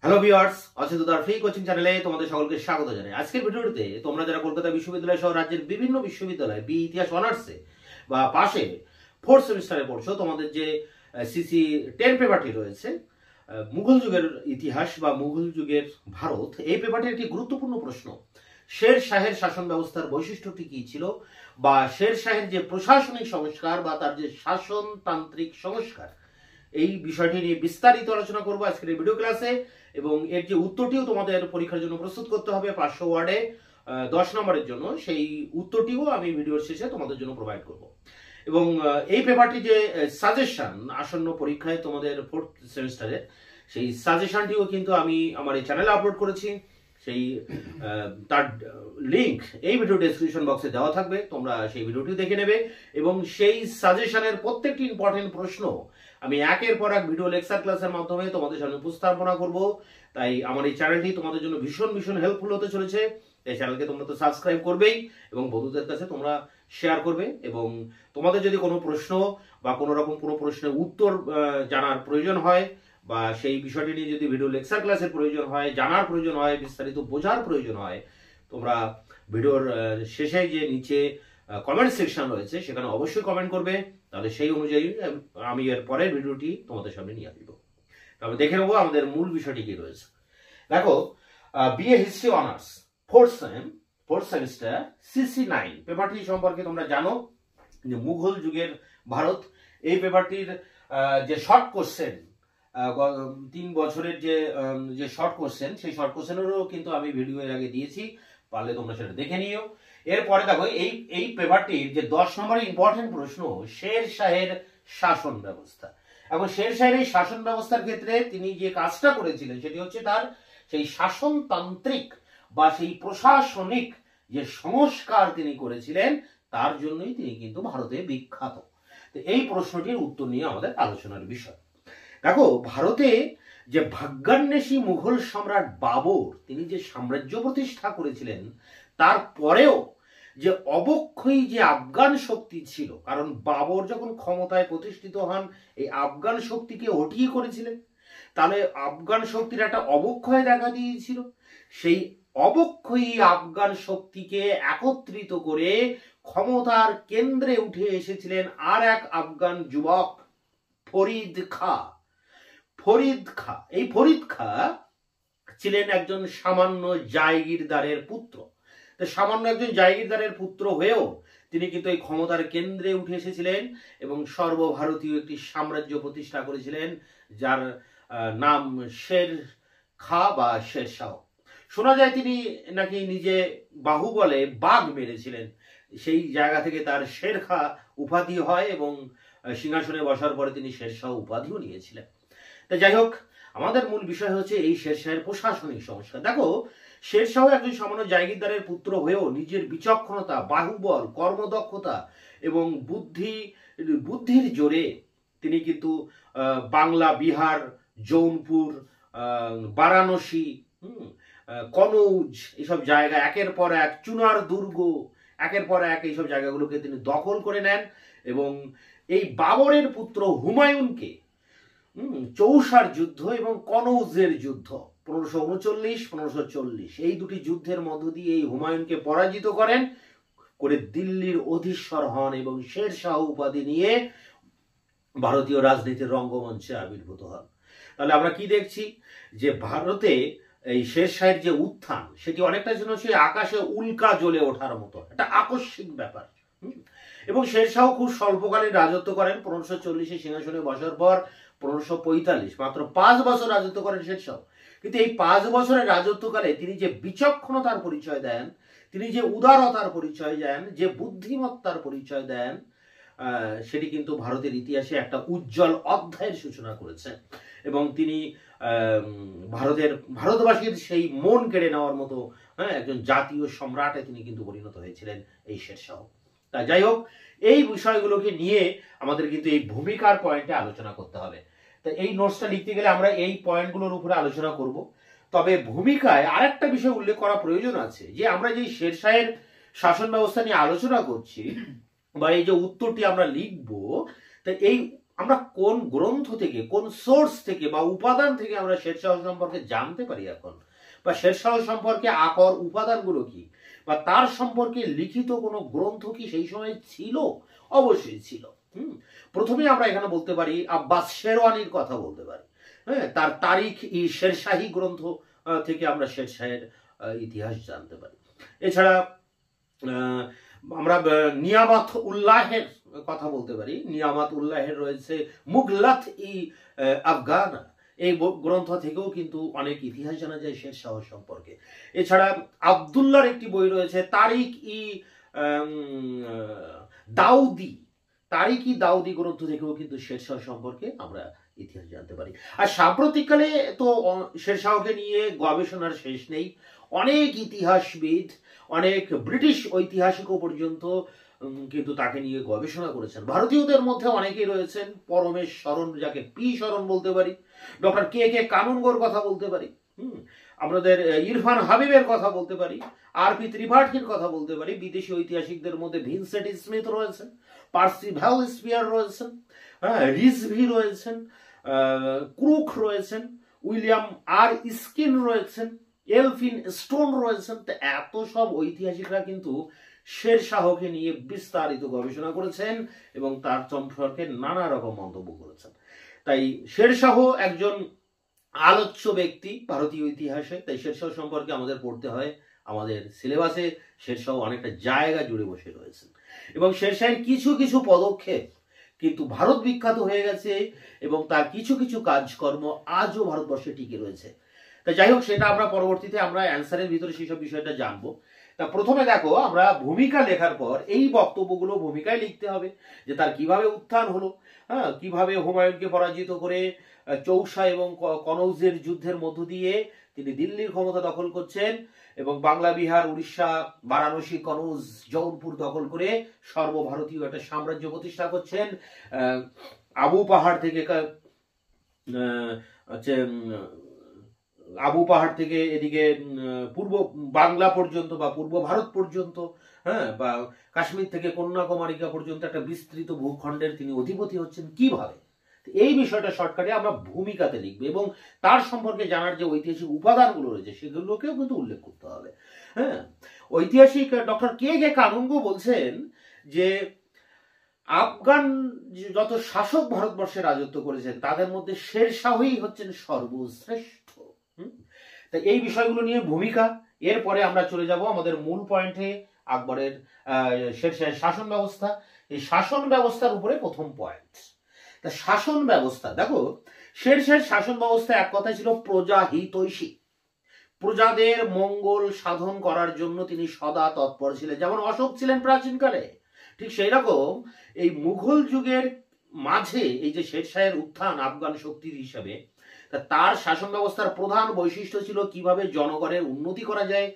Hello viewers, অচিন্ততার free coaching চ্যানেলে তোমাদের সকলকে স্বাগত জানাই। আজকের ভিডিওতে তোমরা যারা কলকাতা বিশ্ববিদ্যালয় সহ রাজ্যের বিভিন্ন বিশ্ববিদ্যালয় বি ইতিহাস অনার্সে বা পাশে ফোর্থ সেমিস্টারে পড়ছো, তোমাদের যে সিসি 10 পেপারটি রয়েছে মুঘল যুগের ইতিহাস বা মুঘল যুগের ভারত, এই পেপারটির একটি গুরুত্বপূর্ণ প্রশ্ন, শের শাহের শাসন ব্যবস্থার বৈশিষ্ট্যটি কি ছিল বা শের শাহের যে প্রশাসনিক সংস্কার বা তার যে শাসনতান্ত্রিক সংস্কার, এই বিষয়টি নিয়ে বিস্তারিত আলোচনা করব আজকের এই ভিডিও ক্লাসে। এবং এর যে উত্তরটিও তোমাদের পরীক্ষার জন্য প্রস্তুত করতে হবে 500 ওয়ার্ডে 10 নম্বরের জন্য, সেই উত্তরটিও আমি ভিডিওর শেষে তোমাদের জন্য প্রোভাইড করব। এবং এই পেপারটি যে সাজেশন আসন্ন পরীক্ষায় তোমাদের ফোর্থ সেমিস্টারে, সেই সাজেশনটিও কিন্তু আমি আমার এই চ্যানেলে আপলোড করেছি। সেই তার লিংক এই ভিডিও ডেসক্রিপশন বক্সে দেওয়া থাকবে, তোমরা সেই ভিডিওটি দেখে নেবে। এবং সেই সাজেশনের প্রত্যেকটি ইম্পর্টেন্ট প্রশ্ন আমি একের পর এক ভিডিও লেকচার ক্লাসের মাধ্যমে তোমাদের সামনে উপস্থাপনা করব। তাই আমার এই চ্যানেলটি তোমাদের জন্য ভীষণ ভীষণ হেল্পফুল হতে চলেছে। এই চ্যানেলকে তোমরা তো সাবস্ক্রাইব করবেই এবং বন্ধুদের কাছে তোমরা শেয়ার করবে। এবং তোমাদের যদি কোনো প্রশ্ন বা কোনো রকম কোনো প্রশ্নের উত্তর জানার প্রয়োজন হয় বা সেই বিষয়টি নিয়ে যদি ভিডিও লেকচার ক্লাসের প্রয়োজন হয়, জানার প্রয়োজন হয়, বিস্তারিত বোঝার প্রয়োজন হয়, তোমরা ভিডিওর শেষে যে নিচে কমেন্ট সেকশন রয়েছে সেখানে অবশ্যই কমেন্ট করবে। তাহলে সেই অনুযায়ী আমি এর পরের ভিডিওটি তোমাদের সামনে নিয়ে আসবো। তাহলে দেখে নেবো আমাদের মূল বিষয়টি কি রয়েছে। দেখো, BA history honours fourth semester CC 9 পেপারটি সম্পর্কে তোমরা জানো যে মুঘল যুগের ভারত, এই পেপারটির যে শর্ট কোশ্চেন 3 বছরের যে শর্ট কোশ্চেন, সেই শর্ট কোশ্চেনেরও কিন্তু আমি ভিডিও এর আগে দিয়েছি, পারলে তোমরা সেটা দেখে নিও। এরপরে দেখো এই পেপারটির যে 10 নম্বরের ইম্পর্টেন্ট প্রশ্ন, শের শাহের শাসন ব্যবস্থা। এখন শের শাহের এই শাসন ব্যবস্থার ক্ষেত্রে তিনি যে কাজটা করেছিলেন সেটি হচ্ছে তার সেই শাসনতান্ত্রিক বা সেই প্রশাসনিক যে সংস্কার তিনি করেছিলেন, তার জন্যই তিনি কিন্তু ভারতে বিখ্যাত। তো এই প্রশ্নটির উত্তর নিয়ে আমাদের আলোচনার বিষয়। দেখো, ভারতে যে ভাগ্যান্বেষী মুঘল সম্রাট বাবর তিনি যে সাম্রাজ্য প্রতিষ্ঠা করেছিলেন, তারপরেও যে অবক্ষয়ী যে আফগান শক্তি ছিল, কারণ বাবর যখন ক্ষমতায় প্রতিষ্ঠিত হন এই আফগান শক্তিকে হটিয়ে করেছিলেন, তাহলে আফগান শক্তির একটা অবক্ষয় দেখা দিয়েছিল। সেই অবক্ষয়ী আফগান শক্তিকে একত্রিত করে ক্ষমতার কেন্দ্রে উঠে এসেছিলেন আর এক আফগান যুবক, ফরিদ খা। এই ফরিদ খা ছিলেন একজন সামান্য জায়গিরদারের পুত্র। তো সামান্য একজন জায়গিরদারের পুত্র হয়েও তিনি কিন্তু এই ক্ষমতার কেন্দ্রে উঠে এসেছিলেন এবং সর্বভারতীয় একটি সাম্রাজ্য প্রতিষ্ঠা করেছিলেন, যার নাম শের খা বা শের শাহ। শোনা যায় তিনি নাকি নিজে বাহুবলে বাঘ মেরেছিলেন, সেই জায়গা থেকে তার শের খা উপাধি হয় এবং সিংহাসনে বসার পরে তিনি শের শাহ উপাধিও নিয়েছিলেন। তা যাই হোক, আমাদের মূল বিষয় হচ্ছে এই শের শাহের প্রশাসনিক সংস্কার। দেখো, শের শাহ একজন সামান্য জায়গিরদারের পুত্র হয়েও নিজের বিচক্ষণতা, বাহুবল, কর্মদক্ষতা এবং বুদ্ধির জোরে তিনি কিন্তু বাংলা, বিহার, জৌনপুর, বারাণসী, কনৌজ, এইসব জায়গা একের পর এক, চুনার দুর্গ, একের পর এক এইসব জায়গাগুলোকে তিনি দখল করে নেন এবং এই বাবরের পুত্র হুমায়ুনকে চৌসার যুদ্ধ এবং কনৌজের যুদ্ধ 1539-1540 এই দুটি যুদ্ধের মধ্য দিয়ে এই হুমায়ুনকে পরাজিত করেন, করে দিল্লির অধীশ্বর হন এবং শের শাহ উপাধি নিয়ে ভারতীয় রাজনীতির রঙ্গমঞ্চে আবির্ভূত হন। তাহলে আমরা কি দেখছি যে ভারতে এই শের শাহের যে উত্থান, সেটি অনেকটা যেন সেই আকাশে উল্কা জ্বলে ওঠার মতো একটা আকস্মিক ব্যাপার। এবং শের শাহ খুব স্বল্পকালীন রাজত্ব করেন। 1540 সিংহাসনে বসার পর 1545 মাত্র 5 বছর রাজত্ব করেন শের শাহ। কিন্তু এই 5 বছরের রাজত্বকালে তিনি যে বিচক্ষণতার পরিচয় দেন, তিনি যে উদারতার পরিচয় দেন, যে বুদ্ধিমত্তার পরিচয় দেন, সেটি কিন্তু ভারতের ইতিহাসে একটা উজ্জ্বল অধ্যায়ের সূচনা করেছে এবং তিনি ভারতবাসীর সেই মন কেড়ে নেওয়ার মতো একজন জাতীয় সম্রাটে তিনি কিন্তু পরিণত হয়েছিলেন এই শের শাহ। তা যাই হোক, এই বিষয়গুলোকে নিয়ে আমাদের কিন্তু এই ভূমিকার পয়েন্টে আলোচনা করতে হবে। তা এই নোটসটা লিখতে গেলে আমরা এই পয়েন্টগুলোর উপরে আলোচনা করব। তবে ভূমিকায় আরেকটা বিষয় উল্লেখ করা প্রয়োজন আছে, যে আমরা যে শের শাহের শাসন ব্যবস্থা নিয়ে আলোচনা করছি বা এই যে উত্তরটি আমরা লিখব, তা এই আমরা কোন গ্রন্থ থেকে, কোন সোর্স থেকে বা উপাদান থেকে আমরা শেরশাহ সম্পর্কে জানতে পারি এখন, বা শেরশাহ সম্পর্কে আকর উপাদানগুলো কি, বা তার সম্পর্কে লিখিত কোনো গ্রন্থ কি সেই সময় ছিল? অবশ্যই ছিল। প্রথমে আমরা এখানে বলতে পারি আব্বাস শেরওয়ানির কথা বলতে পারি। হ্যাঁ, তার তারিখ ই শেরশাহী গ্রন্থ থেকে আমরা শেরশাহের ইতিহাস জানতে পারি। এছাড়া আমরা নিয়ামত উল্লাহের কথা বলতে পারি। নিয়ামত উল্লাহের রয়েছে মুগলাত ই আফগানা, এই গ্রন্থ থেকেও কিন্তু অনেক ইতিহাস জানা যায় শেরশাহ সম্পর্কে। এছাড়া আবদুল্লাহর একটি বই রয়েছে তারিখ ই দাউদি, তারিখ ই দাউদি গ্রন্থ থেকেও কিন্তু শেরশাহ সম্পর্কে আমরা ইতিহাস জানতে পারি। আর সাম্প্রতিককালে তো শেরশাহকে নিয়ে গবেষণার শেষ নেই। অনেক ইতিহাসবিদ, অনেক ব্রিটিশ ঐতিহাসিকও পর্যন্ত কিন্তু তাকে নিয়ে গবেষণা করেছেন। ভারতীয়দের মধ্যে অনেকেই রয়েছেন, পরমেশ শরণ, যাকে পি শরণ বলতে পারি, ডক্টর কে কে কানুনগোর কথা বলতে পারি, আমাদের ইরফান হাবিবের কথা বলতে পারি, আর পি ত্রিপাঠীর কথা বলতে পারি। বিদেশি ঐতিহাসিকদের মধ্যে ভিনসেন্ট স্মিথ রয়েছেন, পার্সিভ্যাল স্পিয়ার রয়েছেন, রিজভি রয়েছেন, ক্রুক রয়েছেন, উইলিয়াম আর স্কিন রয়েছেন, এলফিন স্টোন রয়েছেন। তো এত সব ঐতিহাসিকরা কিন্তু শেরশাহকে নিয়ে বিস্তারিত গবেষণা করেছেন এবং তার সম্পর্কে নানা রকম মন্তব্য করেছেন। তাই শেরশাহ একজন আলোচ্য ব্যক্তি ভারতীয় ইতিহাসে। তাই শেরশাহ সম্পর্কে আমাদের পড়তে হয়। আমাদের সিলেবাসে শেরশাহ অনেকটা জায়গা জুড়ে বসে রয়েছেন এবং শেরশাহের কিছু কিছু পদক্ষেপ কিন্তু ভারত বিখ্যাত হয়ে গেছে এবং তার কিছু কিছু কাজকর্ম আজও ভারতবর্ষে টিকে রয়েছে। তা যাই হোক, সেটা আমরা পরবর্তীতে আমরা অ্যান্সারের ভিতরে সেই সব বিষয়টা জানবো। তা প্রথমে দেখো, আমরা ভূমিকা লেখার পর এই বক্তব্যগুলো ভূমিকায় লিখতে হবে যে তার কিভাবে উত্থান হলো, হ্যাঁ, কিভাবে হুমায়ুনকে পরাজিত করে চৌসা এবং কনৌজের যুদ্ধের মধ্য দিয়ে তিনি দিল্লির ক্ষমতা দখল করছেন এবং বাংলা, বিহার, উড়িষ্যা, বারাণসী, কনৌজ, জৌনপুর দখল করে সর্বভারতীয় একটা সাম্রাজ্য প্রতিষ্ঠা করছেন। আবু পাহাড় থেকে আবু পাহাড় থেকে এদিকে পূর্ব বাংলা পর্যন্ত বা পূর্ব ভারত পর্যন্ত, হ্যাঁ, বা কাশ্মীর থেকে কন্যাকুমারিকা পর্যন্ত একটা বিস্তৃত ভূখণ্ডের তিনি অধিপতি হচ্ছেন কিভাবে, এই বিষয়টা শর্টকাটে আমরা ভূমিকাতে লিখবো এবং তার সম্পর্কে জানার যে ঐতিহাসিক উপাদানগুলো রয়েছে সেগুলোকেও কিন্তু উল্লেখ করতে হবে। হ্যাঁ, ঐতিহাসিক ডক্টর কে কে কানুনগো বলছেন যে আফগান যত শাসক ভারতবর্ষে রাজত্ব করেছেন তাদের মধ্যে শেরশাহই হচ্ছেন সর্বশ্রেষ্ঠ। তাই এই বিষয়গুলো নিয়ে ভূমিকা। এরপরে আমরা চলে যাব আমাদের মূল পয়েন্টে, আকবরের শেরশাহের শাসন ব্যবস্থা। এই শাসন ব্যবস্থার উপরে প্রথম পয়েন্ট। তা শাসন ব্যবস্থা দেখো, শেরশাহের শাসন ব্যবস্থা এক কথা ছিল প্রজাহিতৈষী। প্রজাদের মঙ্গল সাধন করার জন্য তিনি সদা তৎপর ছিলেন। যেমন অশোক ছিলেন প্রাচীনকালে, ঠিক সেই রকম এই মুঘল যুগের মাঝে এই যে শেরশাহের উত্থান আফগান শক্তির হিসাবে, তার শাসন ব্যবস্থার প্রধান বৈশিষ্ট্য ছিল কিভাবে জনগণের উন্নতি করা যায়,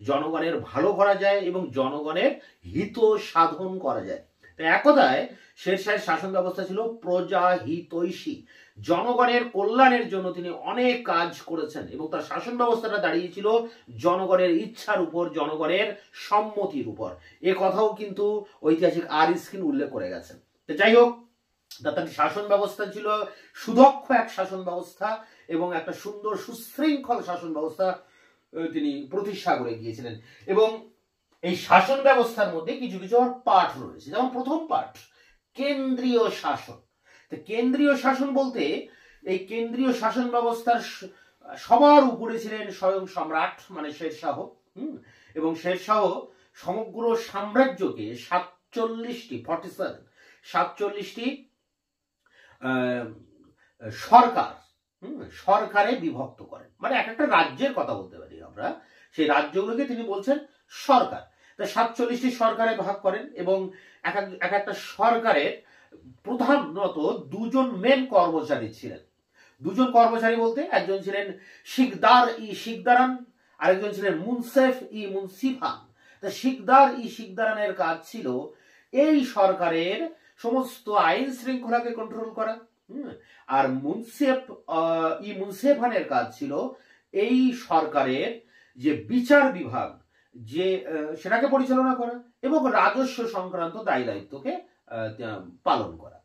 জনগণের ভালো করা যায় এবং জনগণের হিত সাধন করা যায়। এক কথায় শেরশাহের শাসন ব্যবস্থা ছিল প্রজাহিতৈষী। জনগণের কল্যাণের জন্য তিনি অনেক কাজ করেছেন এবং তার শাসন ব্যবস্থাটা দাঁড়িয়েছিল জনগণের ইচ্ছার উপর, জনগণের সম্মতির উপর। এ কথাও কিন্তু ঐতিহাসিক আর স্কিন উল্লেখ করে গেছেন। যাই হোক, তার শাসন ব্যবস্থা ছিল সুদক্ষ এক শাসন ব্যবস্থা এবং একটা সুন্দর সুশৃঙ্খল শাসন ব্যবস্থা তিনি প্রতিষ্ঠা করে গিয়েছিলেন। এবং এই শাসন ব্যবস্থার মধ্যে কিছু কিছু পাঠ রয়েছে। যেমন প্রথম পাঠ কেন্দ্রীয় শাসন। কেন্দ্রীয় শাসন বলতে এই কেন্দ্রীয় শাসন ব্যবস্থার সবার উপরে ছিলেন স্বয়ং সম্রাট মানে শেরশাহ। এবং শেরশাহ সমগ্র সাম্রাজ্যকে 47টি সরকারে বিভক্ত করেন। মানে এক একটা রাজ্যের কথা বলতে পারি আমরা, সেই রাজ্যগুলোকে তিনি বলছেন সরকার। তা 47টি সরকারে ভাগ করেন এবং এক একটা সরকারের প্রধানত দুজন মেন কর্মচারী ছিলেন। দুজন কর্মচারী বলতে একজন ছিলেন শিকদার ই শিকদারান, আরেকজন ছিলেন মুনসেফ ই মুনসিফান। তা শিকদার ই শিকদারানের কাজ ছিল এই সরকারের সমস্ত আইন শৃঙ্খলাকে কন্ট্রোল করা, আর মুনসেফ ই মুনসেফানের কাজ ছিল এই সরকারের যে বিচার বিভাগ যে সেটাকে পরিচালনা করা এবং রাজস্ব সংক্রান্ত দায় দায়িত্বকে পালন করা।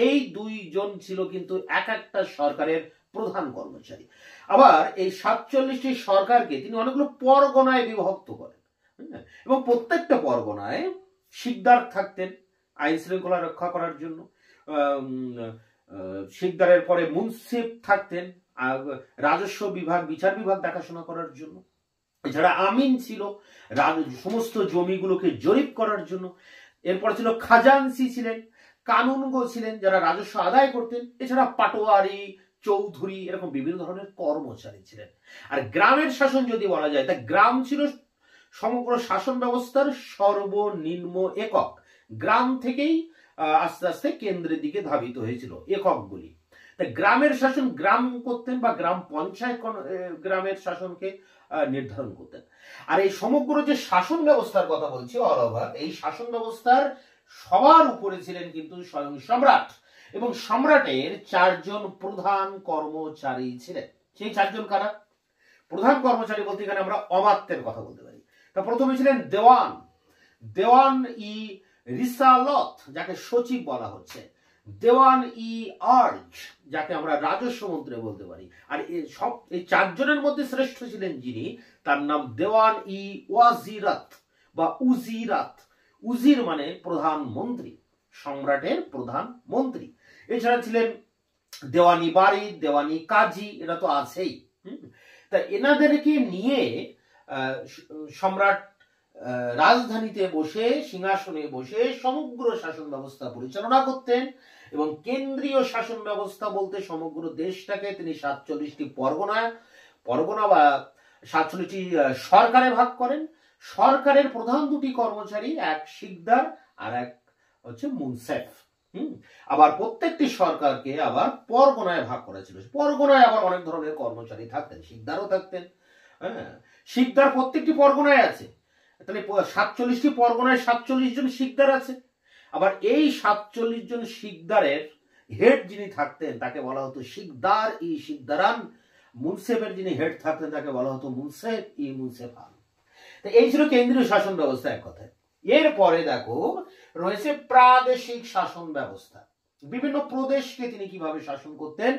এই দুইজন ছিল কিন্তু এক একটা সরকারের প্রধান কর্মচারী। আবার এই 47টি সরকারকে তিনি অনেকগুলো পরগনায় বিভক্ত করেন, এবং প্রত্যেকটা পরগনায় শিকদার থাকতেন আইন শৃঙ্খলা রক্ষা করার জন্য। শিকদারের পরে মুন্সিফ থাকতেন রাজস্ব বিভাগ, বিচার বিভাগ দেখাশোনা করার জন্য। এছাড়া আমিন ছিল সমস্ত জমিগুলোকে জরিপ করার জন্য। এরপর ছিল খাজানসি ছিলেন, কানুনগো ছিলেন যারা রাজস্ব আদায় করতেন। এছাড়া পাটোয়ারি, চৌধুরী এরকম বিভিন্ন ধরনের কর্মচারী ছিলেন। আর গ্রামের শাসন যদি বলা যায়, তা গ্রাম ছিল সমগ্র শাসন ব্যবস্থার সর্বনিম্ন একক। গ্রাম থেকেই আস্তে আস্তে কেন্দ্রের দিকে ধাবিত হয়েছিল এককগুলি। তা গ্রামের শাসন গ্রাম করতেন, বা গ্রাম পঞ্চায়েত গ্রামের শাসনকে নির্ধারণ করতেন। আর এই সমগ্র যে শাসন ব্যবস্থার কথা বলছি অল ওভার, এই শাসন ব্যবস্থার সবার উপরে ছিলেন কিন্তু স্বয়ং সম্রাট, এবং সম্রাটের 4 জন প্রধান কর্মচারী ছিলেন। সেই 4 জন কারা? প্রধান কর্মচারী বলতে এখানে আমরা অমাত্যের কথা বলতে পারি। তা প্রথমে ছিলেন দেওয়ান, দেওয়ান ই রিসালত যাকে সচিব বলা হচ্ছে, দেওয়ান ই আর্জ যাকে আমরা রাজস্ব মন্ত্রী বলতে পারি। আর এই 4 জনের মধ্যে শ্রেষ্ঠ ছিলেন যিনি, তার নাম দেওয়ান ই ওয়াজিরাত বা উজিরাত। উজির মানে প্রধান মন্ত্রী, সম্রাটের প্রধান মন্ত্রী। এছাড়া ছিলেন দেওয়ানি বাড়ি, দেওয়ানি কাজী, এরা তো আছেই। তা এনাদেরকে নিয়ে সম্রাট রাজধানীতে বসে, সিংহাসনে বসে সমগ্র শাসন ব্যবস্থা পরিচালনা করতেন। এবং কেন্দ্রীয় শাসন ব্যবস্থা বলতে সমগ্র দেশটাকে তিনি 47টি পরগনা বা 47টি সরকারে ভাগ করেন। সরকারের প্রধান 2টি কর্মচারী, এক শিকদার আর এক হচ্ছে মুনসেফ। আবার প্রত্যেকটি সরকারকে আবার পরগনায় ভাগ করা ছিল। পরগনায় আবার অনেক ধরনের কর্মচারী থাকতেন, শিকদারও থাকতেন। হ্যাঁ, শিকদার প্রত্যেকটি পরগনায় আছে। তাহলে 47টি পরগনায় 47 জন শিকদার আছে। আবার এই 47 জন শিকদারের হেড যিনি থাকতেন তাকে বলা হতো শিকদার ই শিকদারান। মুনসেফের যিনি হেড থাকতেন তাকে বলা হতো মুনসেফ ই মুনসেফান। এই ছিল কেন্দ্রীয় শাসন ব্যবস্থা এক কথায়। এরপরে দেখো রয়েছে প্রাদেশিক শাসন ব্যবস্থা। বিভিন্ন প্রদেশকে তিনি কিভাবে শাসন করতেন,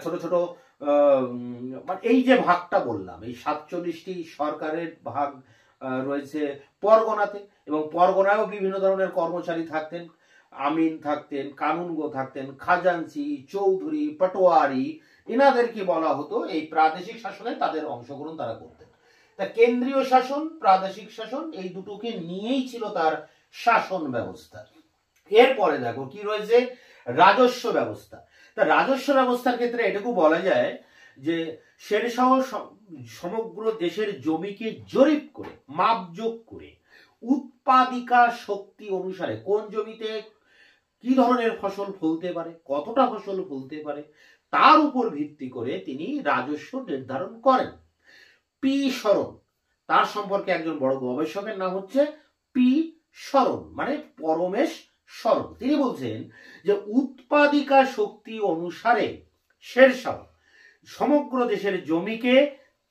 ছোট ছোট মানে এই যে ভাগটা বললাম, এই 47টি সরকারের ভাগ রয়েছে পরগনাতে, এবং পরগনায়ও বিভিন্ন ধরনের কর্মচারী থাকতেন। আমিন থাকতেন, কানুনগো থাকতেন, খাজানসি, চৌধুরী, পাটোয়ারি, এনাদেরকে বলা হতো এই প্রাদেশিক শাসনে তাদের অংশগ্রহণ তারা করতেন। তা কেন্দ্রীয় শাসন, প্রাদেশিক শাসন এই দুটোকে নিয়েই ছিল তার শাসন ব্যবস্থা। এরপরে দেখো কি রয়েছে, রাজস্ব ব্যবস্থা। তা রাজস্ব ব্যবস্থার ক্ষেত্রে এটুকু বলা যায় যে শেরশাহ সমগ্র দেশের জমিকে জরিপ করে, মাপজোক করে, উৎপাদিকা শক্তি অনুসারে কোন জমিতে কি ধরনের ফসল ফলতে পারে, কতটা ফসল ফলতে পারে, তার উপর ভিত্তি করে তিনি রাজস্ব নির্ধারণ করেন। পি শরণ, তার সম্পর্কে একজন বড় গবেষকের নাম হচ্ছে পি শরণ, মানে পরমেশ শরণ। তিনি বলছেন যে উৎপাদিকা শক্তি অনুসারে শেরশাহ সমগ্র দেশের জমিকে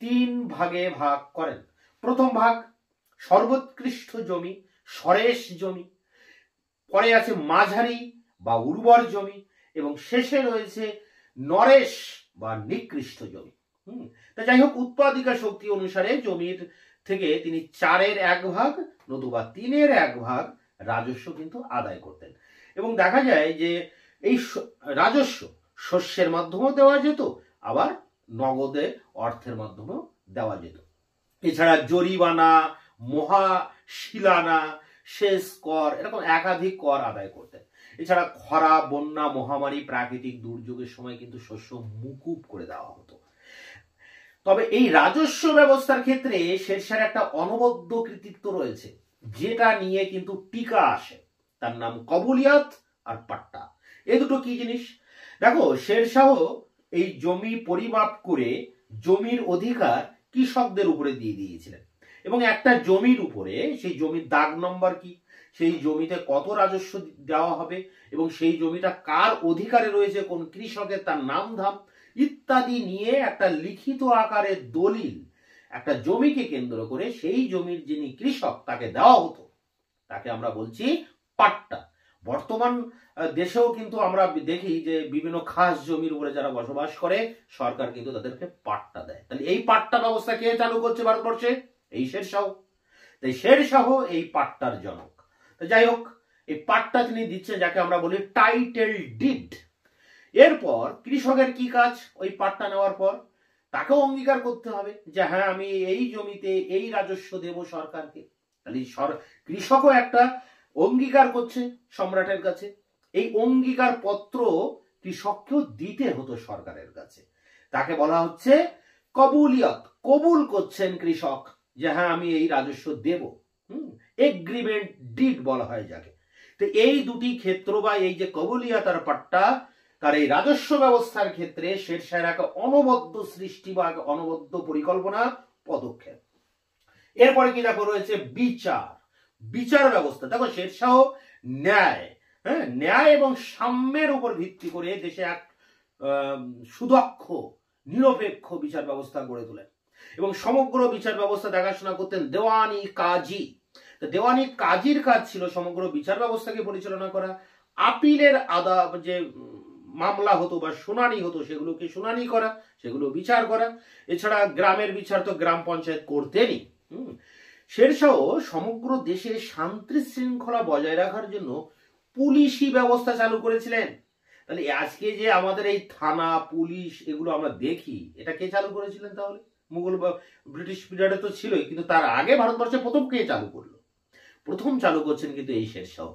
3 ভাগে ভাগ করেন। প্রথম ভাগ সর্বোৎকৃষ্ট জমি, সরেশ জমি, পরে আছে মাঝারি বা উর্বর জমি, এবং শেষে রয়েছে নরেশ বা নিকৃষ্ট জমি। তা যাই হোক, উৎপাদিকা শক্তি অনুসারে জমির থেকে তিনি 4-এর 1 ভাগ নতুবা 3-এর 1 ভাগ রাজস্ব কিন্তু আদায় করতেন। এবং দেখা যায় যে এই রাজস্ব শস্যের মাধ্যমেও দেওয়া যেত, আবার নগদে অর্থের মাধ্যমেও দেওয়া যেত। এছাড়া জরিমানা, মহাশিলানা, শেষ কর, এরকম একাধিক কর আদায় করতেন। এছাড়া খরা, বন্যা, মহামারী, প্রাকৃতিক দুর্যোগের সময় কিন্তু শস্য মুকুব করে দেওয়া হতো। তবে এই রাজস্ব ব্যবস্থার ক্ষেত্রে শেরশাহর একটা অনবদ্য কৃতিত্ব রয়েছে, যেটা নিয়ে কিন্তু টিকা আসে। তার নাম কবুলিয়াত আর পাট্টা। এ দুটো কি জিনিস দেখো, শেরশাহ এই জমি পরিমাপ করে জমির অধিকার কৃষকদের উপরে দিয়ে দিয়েছিলেন, এবং একটা জমির উপরে সেই জমির দাগ নম্বর কি, সেই জমিতে কত রাজস্ব দেওয়া হবে, এবং সেই জমিটা কার অধিকারে রয়েছে, কোন কৃষকের, তার নাম ধাম ইত্যাদি নিয়ে একটা লিখিত আকারে দলিল একটা জমিকে কেন্দ্র করে সেই জমির যিনি কৃষক তাকে দেওয়া হতো, তাকে আমরা বলছি পাট্টা। বর্তমান দেশেও কিন্তু আমরা দেখি যে বিভিন্ন খাস জমির উপরে যারা বসবাস করে সরকার কিন্তু তাদেরকে পাট্টা দেয়। তাহলে এই পাট্টা ব্যবস্থা কে চালু করছে ভারতবর্ষে? এই শেরশাহ। তাই শেরশাহ এই পাট্টার জনক। যাই হোক, এই পাট্টা তিনি দিচ্ছেন যাকে আমরা বলি টাইটেল ডিড। এরপর কৃষকের কি কাজ? ওই পাট্টা নেওয়ার পর তাকেও অঙ্গীকার করতে হবে যে হ্যাঁ, আমি এই জমিতে এই রাজস্ব দেব সরকারকে। তাহলে কৃষকও একটা অঙ্গীকার করছে সম্রাটের কাছে। এই অঙ্গীকার পত্র কৃষককেও দিতে হতো সরকারের কাছে। তাকে বলা হচ্ছে কবুলিয়ত। কবুল করছেন কৃষক যে হ্যাঁ, আমি এই রাজস্ব দেব। এগ্রিমেন্ট ডিড বলা হয় যাকে। তো এই দুটি ক্ষেত্র বা এই যে কবুলিয়ত আর পাট্টা, তার এই রাজস্ব ব্যবস্থার ক্ষেত্রে শেরশাহের এক অনবদ্য সৃষ্টি বা অনবদ্য পরিকল্পনা পদক্ষেপ। এরপরে কি দেখো রয়েছে বিচার। বিচার ব্যবস্থা দেখো, শেরশাহ ন্যায়, হ্যাঁ, ন্যায় এবং সাম্যের উপর ভিত্তি করে দেশে এক সুদক্ষ নিরপেক্ষ বিচার ব্যবস্থা গড়ে তোলেন এবং সমগ্র বিচার ব্যবস্থা দেখাশোনা করতেন দেওয়ানি কাজী। দেওয়ানি কাজীর কাজ ছিল সমগ্র বিচার ব্যবস্থাকে পরিচালনা করা, আপিলের যে মামলা হতো বা শুনানি হতো সেগুলোকে শুনানি করা, সেগুলো বিচার করা। এছাড়া গ্রামের বিচার তো গ্রাম পঞ্চায়েত করতেনই। শেরশাহ সমগ্র দেশে শান্তি শৃঙ্খলা বজায় রাখার জন্য পুলিশি ব্যবস্থা চালু করেছিলেন। তাহলে আজকে যে আমাদের এই থানা পুলিশ এগুলো আমরা দেখি, এটা কে চালু করেছিলেন? তাহলে মুঘল বা ব্রিটিশ পিরিয়ডে তো ছিলই, কিন্তু তার আগে ভারতবর্ষে প্রথম কে চালু করলো? প্রথম চালু করছেন কিন্তু এই শেরশাহ।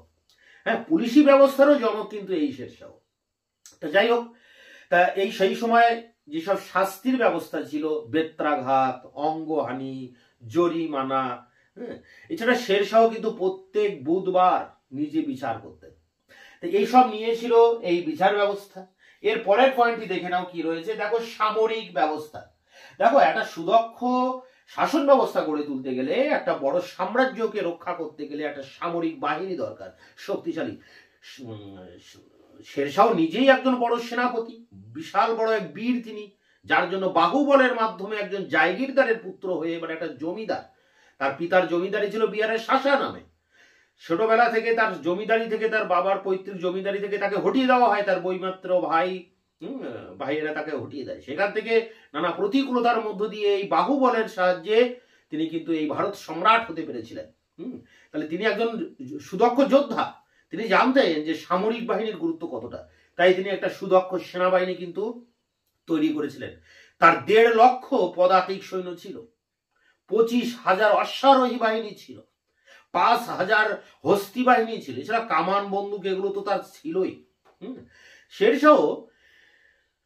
হ্যাঁ, পুলিশি ব্যবস্থারও জনক কিন্তু এই শেরশাহ। তা যাই হোক, তা এই সেই সময় যেসব শাস্তির ব্যবস্থা ছিল, বেত্রাঘাত, অঙ্গহানি, জরিমানা, এছাড়া শেরশাহ কিন্তু প্রত্যেক বুধবার নিজে বিচার করতেন। তো এইসব নিয়েছিল এই বিচার ব্যবস্থা। এর পরের পয়েন্টটি দেখে নাও কি রয়েছে। দেখো সামরিক ব্যবস্থা। দেখো, একটা সুদক্ষ শাসন ব্যবস্থা গড়ে তুলতে গেলে, একটা বড় সাম্রাজ্যকে রক্ষা করতে গেলে একটা সামরিক বাহিনী দরকার, শক্তিশালী। শেরশাহ নিজেই একজন বড় সেনাপতি, বিশাল বড় এক বীর তিনি, যার জন্য বাহুবলের মাধ্যমে একজন জায়গিরদারের পুত্র হয়ে এবার একটা জমিদার। তার পিতার জমিদারি ছিল বিহারের শাসা নামে। ছোটবেলা থেকে তার জমিদারি থেকে, তার বাবার পৈতৃক জমিদারি থেকে তাকে হটিয়ে দেওয়া হয়। তার বইমাত্র ভাইয়েরা তাকে হটিয়ে দেয়। সেখান থেকে নানা প্রতিকূলতার মধ্য দিয়ে এই বাহুবলের সাহায্যে তিনি কিন্তু এই ভারত সম্রাট হতে পেরেছিলেন। তাহলে তিনি একজন সুদক্ষ যোদ্ধা। তিনি জানতেন যে সামরিক বাহিনীর গুরুত্ব কতটা। তাই তিনি একটা সুদক্ষ সেনাবাহিনী কিন্তু তৈরি করেছিলেন। তার 1.5 লক্ষ পদাতিক সৈন্য ছিল, 25,000 অশ্বারোহী বাহিনী ছিল, 5,000 হস্তি বাহিনী ছিল, এছাড়া কামান বন্দুক এগুলো তো তার ছিলই। শেরশাহ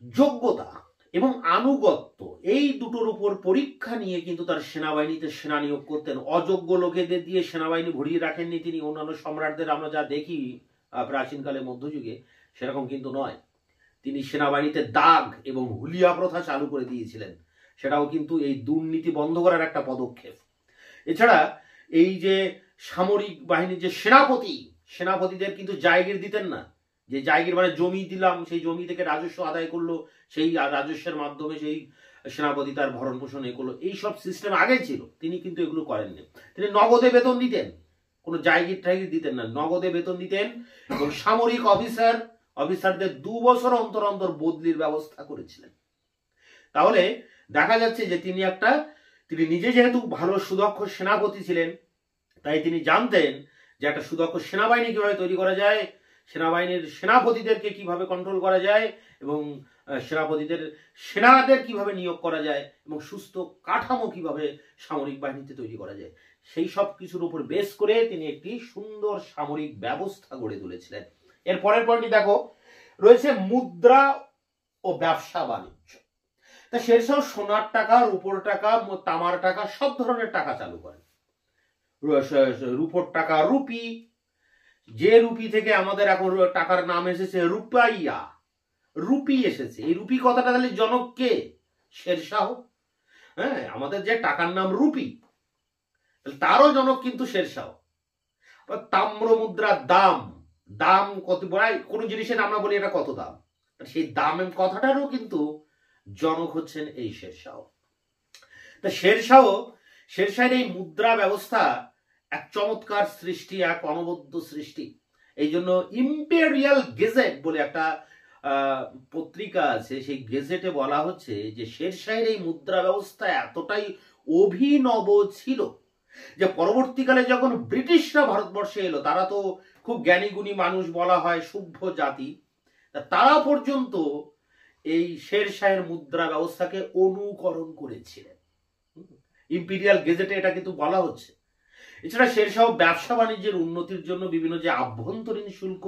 যোগ্যতা এবং আনুগত্য এই দুটোর উপর পরীক্ষা নিয়ে কিন্তু তার সেনাবাহিনীতে সেনা নিয়োগ করতেন। অযোগ্য লোকেদের দিয়ে সেনাবাহিনী ভরিয়ে রাখেননি তিনি। অন্যান্য সম্রাটদের আমরা যা দেখি প্রাচীনকালে মধ্যযুগে, সেরকম কিন্তু নয়। তিনি সেনাবাহিনীতে দাগ এবং হুলিয়া প্রথা চালু করে দিয়েছিলেন। সেটাও কিন্তু এই দুর্নীতি বন্ধ করার একটা পদক্ষেপ। এছাড়া এই যে সামরিক বাহিনীর যে সেনাপতিদের কিন্তু জায়গির দিতেন না। যে জায়গির মানে জমি দিলাম, সেই জমি থেকে রাজস্ব আদায় করলো, সেই রাজস্বের মাধ্যমে সেই সেনাপতি তার ভরণ পোষণ করলো। এইসব সিস্টেম আগে ছিল, তিনি কিন্তু এগুলো করেননি। তিনি নগদে বেতন দিতেন, কোনো জায়গির টাইগির দিতেন না, নগদে বেতন দিতেন। এবং সামরিক অফিসারদের 2 বছর অন্তর অন্তর বদলির ব্যবস্থা করেছিলেন। তাহলে দেখা যাচ্ছে যে তিনি নিজে যেহেতু ভালো সুদক্ষ সেনাপতি ছিলেন, তাই তিনি জানতেন যে একটা সুদক্ষ সেনাবাহিনী কিভাবে তৈরি করা যায়, সেনাবাহিনীর সেনাপতিদেরকে কিভাবে কন্ট্রোল করা যায়, এবং সেনাদের কিভাবে নিয়োগ করা যায়, এবং সুস্থ কাঠামো কিভাবে সামরিক বাহিনীতে তৈরি করা যায়। সেই সব কিছুর উপর বেস করে তিনি একটি সুন্দর সামরিক ব্যবস্থা গড়ে তুলেছিলেন। এর পরের পয়েন্টটি দেখো রয়েছে মুদ্রা ও ব্যবসা বাণিজ্য। তা শেরশাহ সোনার টাকা, রূপোর টাকা, তামার টাকা সব ধরনের টাকা চালু করেন। রূপোর টাকা রুপি, যে রুপি থেকে আমাদের এখন টাকার নাম এসেছে রুপাইয়া, রুপি এসেছে। এই রুপি কথাটা তাহলে জনক কে? শেরশাহ। হ্যাঁ, আমাদের যে টাকার নাম রুপি, তারও জনক কিন্তু শেরশাহ। তাম্র মুদ্রার দাম কত, কোনো জিনিসের আমরা বলি এটা কত দাম, সেই দাম কথাটারও কিন্তু জনক হচ্ছেন এই শেরশাহ। তা শেরশাহের এই মুদ্রা ব্যবস্থা এক চমৎকার সৃষ্টি, এক অনবদ্য সৃষ্টি। এই জন্য ইম্পেরিয়াল গেজেট বলে একটা পত্রিকা আছে, সেই গেজেটে বলা হচ্ছে যে শেরশাহের এই মুদ্রা ব্যবস্থা এতটাই অভিনব ছিল যে পরবর্তীকালে যখন ব্রিটিশরা ভারতবর্ষে এলো, তারা তো খুব জ্ঞানীগুণী মানুষ, বলা হয় সভ্য জাতি, তারা পর্যন্ত এই শেরশাহের মুদ্রা ব্যবস্থাকে অনুকরণ করেছিলেন। ইম্পেরিয়াল গেজেটে এটা কিন্তু বলা হচ্ছে। এছাড়া শেরশাহ ব্যবসা বাণিজ্যের উন্নতির জন্য বিভিন্ন যে আভ্যন্তরীণ শুল্ক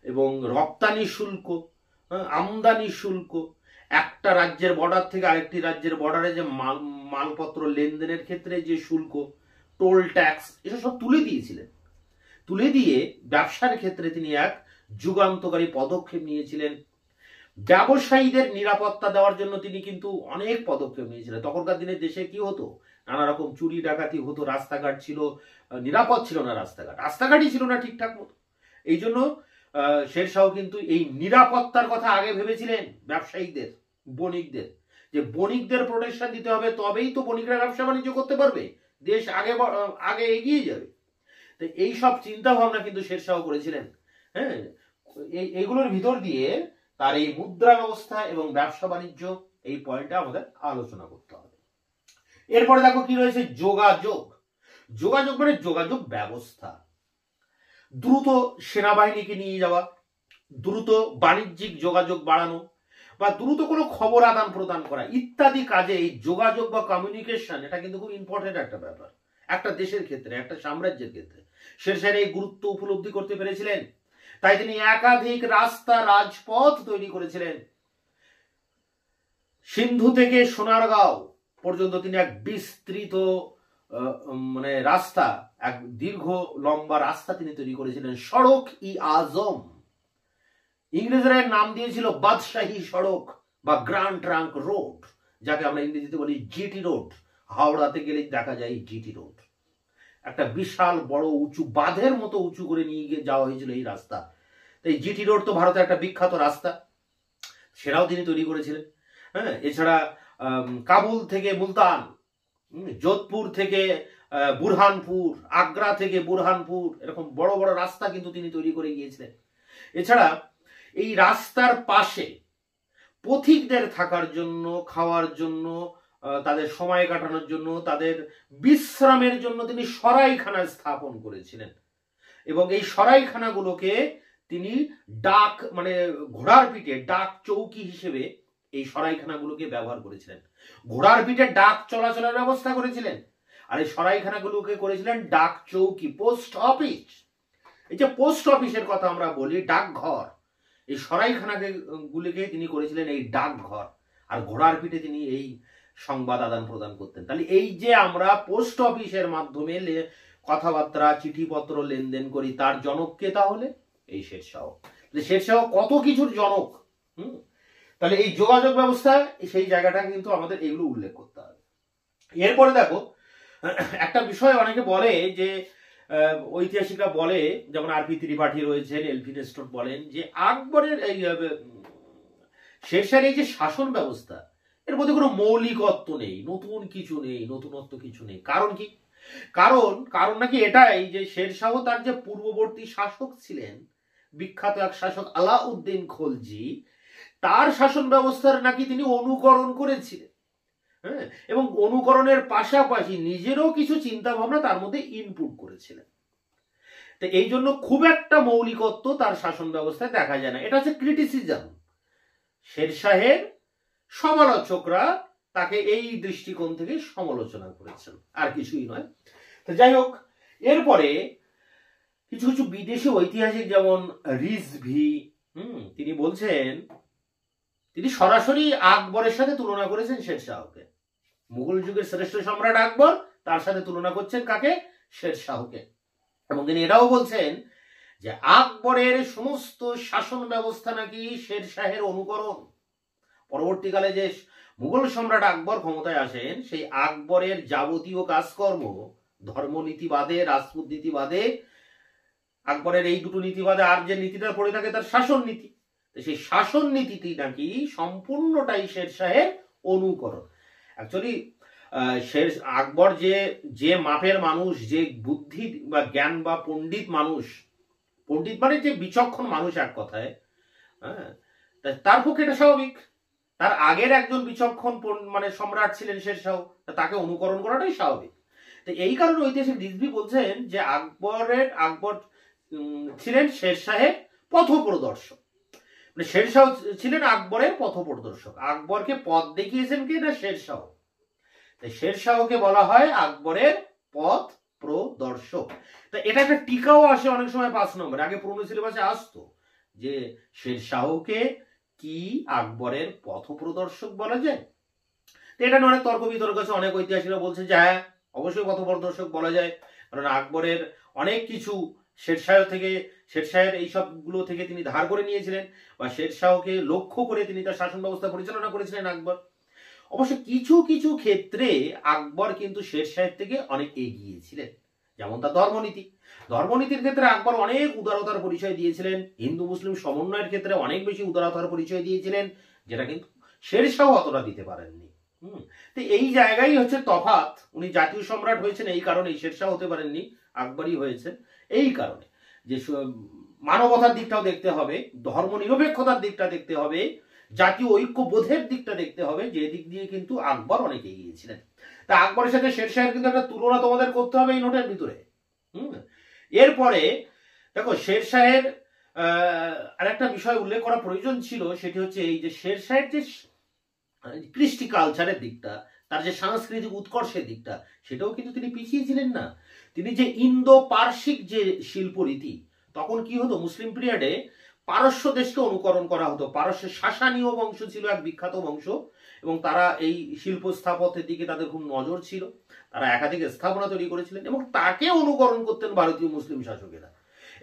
এবং রপ্তানি শুল্ক, আমদানি শুল্ক, একটা রাজ্যের বর্ডার থেকে আরেকটি রাজ্যের বর্ডারে যে মালপত্র লেনদেনের ক্ষেত্রে যে শুল্ক, টোল ট্যাক্স, এসব সব তুলে দিয়েছিলেন। তুলে দিয়ে ব্যবসার ক্ষেত্রে তিনি এক যুগান্তকারী পদক্ষেপ নিয়েছিলেন। ব্যবসায়ীদের নিরাপত্তা দেওয়ার জন্য তিনি কিন্তু অনেক পদক্ষেপ নিয়েছিলেন। তখনকার দিনে দেশে কি হতো, নানা রকম চুরি ডাকাতি হতো, রাস্তাঘাট ছিল নিরাপদ ছিল না, রাস্তাঘাটই ছিল না ঠিকঠাক মতো। এই জন্য শেরশাহ কিন্তু এই নিরাপত্তার কথা আগে ভেবেছিলেন ব্যবসায়ীদের, বণিকদের, যে বণিকদের প্রোটেকশন দিতে হবে, তবেই তো বণিকরা ব্যবসা বাণিজ্য করতে পারবে, দেশ আগে এগিয়ে যাবে। তো এই সব চিন্তা ভাবনা কিন্তু শেরশাহ করেছিলেন। হ্যাঁ, এইগুলোর ভিতর দিয়ে তার এই মুদ্রা ব্যবস্থা এবং ব্যবসা বাণিজ্য, এই পয়েন্টটা আমাদের আলোচনা করতে হবে। এরপরে দেখো কি রয়েছে, যোগাযোগ। যোগাযোগ মানে যোগাযোগ ব্যবস্থা, দ্রুত সেনাবাহিনীকে নিয়ে যাওয়া, দ্রুত বাণিজ্যিক যোগাযোগ বাড়ানো, বা দ্রুত কোনো খবর আদান প্রদান করা ইত্যাদি কাজে এই যোগাযোগ বা কমিউনিকেশন, এটা কিন্তু খুব ইম্পর্টেন্ট একটা ব্যাপার একটা দেশের ক্ষেত্রে, একটা সাম্রাজ্যের ক্ষেত্রে। শেরশাহ এই গুরুত্ব উপলব্ধি করতে পেরেছিলেন, তাই তিনি একাধিক রাস্তা, রাজপথ তৈরি করেছিলেন। সিন্ধু থেকে সোনারগাঁও পর্যন্ত তিনি এক বিস্তৃত মানে রাস্তা, এক দীর্ঘ লম্বা রাস্তা তিনি তৈরি করেছিলেন, সড়ক ই আজম। ইংরেজরা নাম দিয়েছিল বাদশাহী সড়ক বা গ্র্যান্ড ট্রাঙ্ক রোড, যাকে আমরা ইংরেজিতে বলি জিটি রোড। হাওড়াতে গেলে দেখা যায় জিটি রোড, একটা বিশাল বড় উঁচু বাঁধের মতো উঁচু করে নিয়ে গিয়ে যাওয়া হয়েছিল এই রাস্তা। এই জিটি রোড তো ভারতের একটা বিখ্যাত রাস্তা, সেটাও তিনি তৈরি করেছিলেন। হ্যাঁ, এছাড়া কাবুল থেকে মুলতান, যোধপুর থেকে বুরহানপুর, আগ্রা থেকে বুরহানপুর, এরকম বড় বড় রাস্তা কিন্তু তিনি তৈরি করে গিয়েছিলেন। এছাড়া এই রাস্তার পাশে পথিকদের থাকার জন্য, খাওয়ার জন্য, তাদের সময় কাটানোর জন্য, তাদের বিশ্রামের জন্য তিনি সরাইখানা স্থাপন করেছিলেন। এবং এই সরাইখানাগুলোকে তিনি ডাক মানে ঘোড়ার পিঠে ডাক চৌকি হিসেবে এই সরাইখানাগুলোকে ব্যবহার করেছিলেন। ঘোড়ার পিঠে ডাক চলাচলের ব্যবস্থা করেছিলেন, আর এই সরাইখানাগুলোকে করেছিলেন ডাক চৌকি, পোস্ট অফিস। এই যে পোস্ট অফিসের কথা আমরা বলি, ডাকঘর, এই সরাইখানাগুলিকে তিনি করেছিলেন এই ডাকঘর, আর ঘোড়ার পিঠে তিনি এই সংবাদ আদান প্রদান করতেন। তাহলে এই যে আমরা পোস্ট অফিসের মাধ্যমে কথাবার্তা, চিঠিপত্র লেনদেন করি, তার জনক কে? তাহলে এই শেরশাহ। শেরশাহ কত কিছুর জনক। তাহলে এই যোগাযোগ ব্যবস্থা, সেই জায়গাটা কিন্তু আমাদের এগুলো উল্লেখ করতে হবে। এরপরে দেখো একটা বিষয় অনেকে বলে যে, ঐতিহাসিকরা বলে, যেমন আর পি ত্রিপাঠী রয়েছেন, এলফিন স্টোট বলেন যে আকবরের এই শেরশাহের এই যে শাসন ব্যবস্থা, এর মধ্যে কোনো মৌলিকত্ব নেই, নতুন কিছু নেই, নতুনত্ব কিছু নেই। কারণ কি? কারণ নাকি এটাই যে শেরশাহ তার যে পূর্ববর্তী শাসক ছিলেন, বিখ্যাত এক শাসক আলাউদ্দিন খলজি, তার শাসন ব্যবস্থার নাকি তিনি অনুকরণ করেছিলেন। হ্যাঁ, এবং অনুকরণের পাশাপাশি নিজেরও কিছু চিন্তা ভাবনা তার মধ্যে ইনপুট করেছিলেন। তো এই জন্য খুব একটা মৌলিকত্ব তার শাসন ব্যবস্থায় দেখা যায় না। এটা হচ্ছে ক্রিটিসিজম। শেরশাহের সমালোচকরা তাকে এই দৃষ্টিকোণ থেকে সমালোচনা করেছেন, আর কিছুই নয়। তো যাই হোক, এরপরে কিছু কিছু বিদেশি ঐতিহাসিক যেমন রিজভি, তিনি বলছেন, তিনি সরাসরি আকবরের সাথে তুলনা করেছেন শেরশাহকে। মুঘল যুগের শ্রেষ্ঠ সম্রাট আকবর, তার সাথে তুলনা করছেন কাকে? শেরশাহকে। এবং তিনি এটাও বলছেন যে আকবরের সমস্ত শাসন ব্যবস্থা নাকি শেরশাহের অনুকরণ। পরবর্তীকালে যে মুঘল সম্রাট আকবর ক্ষমতায় আসেন, সেই আকবরের যাবতীয় কাজকর্ম, ধর্মনীতিবাদে, রাজপুত নীতিবাদে, আকবরের এই দুটো নীতিবাদে আর যে নীতিটা পড়ে থাকে তার শাসন নীতি, সেই শাসন নীতিটি নাকি সম্পূর্ণটাই শেরশাহের অনুকরণ। অ্যাকচুয়ালি আকবর যে মাপের মানুষ, যে বুদ্ধি বা জ্ঞান বা পণ্ডিত মানুষ, পণ্ডিত মানে যে বিচক্ষণ মানুষ এক কথায়, হ্যাঁ, তার পক্ষে এটা স্বাভাবিক। তার আগের একজন বিচক্ষণ মানে সম্রাট ছিলেন শেরশাহ, তাকে অনুকরণ করাটাই স্বাভাবিক। তো এই কারণে ঐতিহাসিক রিজভি বলছেন যে আকবর ছিলেন শেরশাহের পথপ্রদর্শক। মানে শেরশাহ ছিলেন আকবরের পথপ্রদর্শক। আকবরকে পথ দেখিয়েছেন কে না শেরশাহ। শেরশাহকে বলা হয় আকবরের পথ প্রদর্শক। তা এটা একটা টিকাও আসে অনেক সময় 5 নম্বরে, আগে পুরনো সিলেবাসে আসতো যে শেরশাহকে কি আকবরের পথ প্রদর্শক বলা যায়। এটা নিয়ে অনেক তর্ক বিতর্ক আছে। অনেক ঐতিহাসিকরা বলছে যে হ্যাঁ, অবশ্যই পথ প্রদর্শক বলা যায়, কারণ আকবরের অনেক কিছু শেরশাহের এই সবগুলো থেকে তিনি ধার করে নিয়েছিলেন, বা শেরশাহকে লক্ষ্য করে তিনি তার শাসন ব্যবস্থা পরিচালনা করেছিলেন আকবর। অবশ্য কিছু কিছু ক্ষেত্রে আকবর কিন্তু শেরশাহের থেকে অনেক এগিয়ে ছিলেন, যেমন তার ধর্মনীতির ক্ষেত্রে আকবর অনেক উদারতার পরিচয় দিয়েছিলেন, হিন্দু মুসলিম সমন্বয়ের ক্ষেত্রে অনেক বেশি উদারতার পরিচয় দিয়েছিলেন, যেটা কিন্তু শেরশাহ অতটা দিতে পারেননি। তো এই জায়গায় হচ্ছে তফাৎ। উনি জাতীয় সম্রাট হয়েছেন এই কারণে, শেরশাহ হতে পারেননি, আকবরই হয়েছেন এই কারণে যে মানবতার দিকটাও দেখতে হবে, ধর্ম নিরপেক্ষতার দিকটা দেখতে হবে, জাতীয় ঐক্যবোধের দিকটা দেখতে হবে, যে দিক দিয়ে কিন্তু আকবর অনেক এগিয়ে ছিলেন। তা আকবরের সাথে শেরশাহের কিন্তু একটা তুলনা তোমাদের করতে হবে এই নোটের ভিতরে। এরপরে দেখো শেরশাহের আরেকটা বিষয় উল্লেখ করা প্রয়োজন ছিল, সেটি হচ্ছে এই যে শেরশাহের যে কৃষ্টি কালচারের দিকটা, তার যে সাংস্কৃতিক উৎকর্ষের দিকটা, সেটাও কিন্তু তিনি পিছিয়ে ছিলেন না। তিনি যে ইন্দো পার্শ্বিক যে শিল্পরীতি, তখন কি হতো মুসলিম পিরিয়ডে পারস্য দেশকে অনুকরণ করা হতো। পারস্যের শাসানীয় বংশ ছিল এক বিখ্যাত বংশ, এবং তারা এই শিল্প স্থাপত্যের দিকে তাদের খুব নজর ছিল। তারা একাধিক স্থাপনা তৈরি করেছিলেন এবং তাকে অনুকরণ করতেন ভারতীয় মুসলিম শাসকেরা,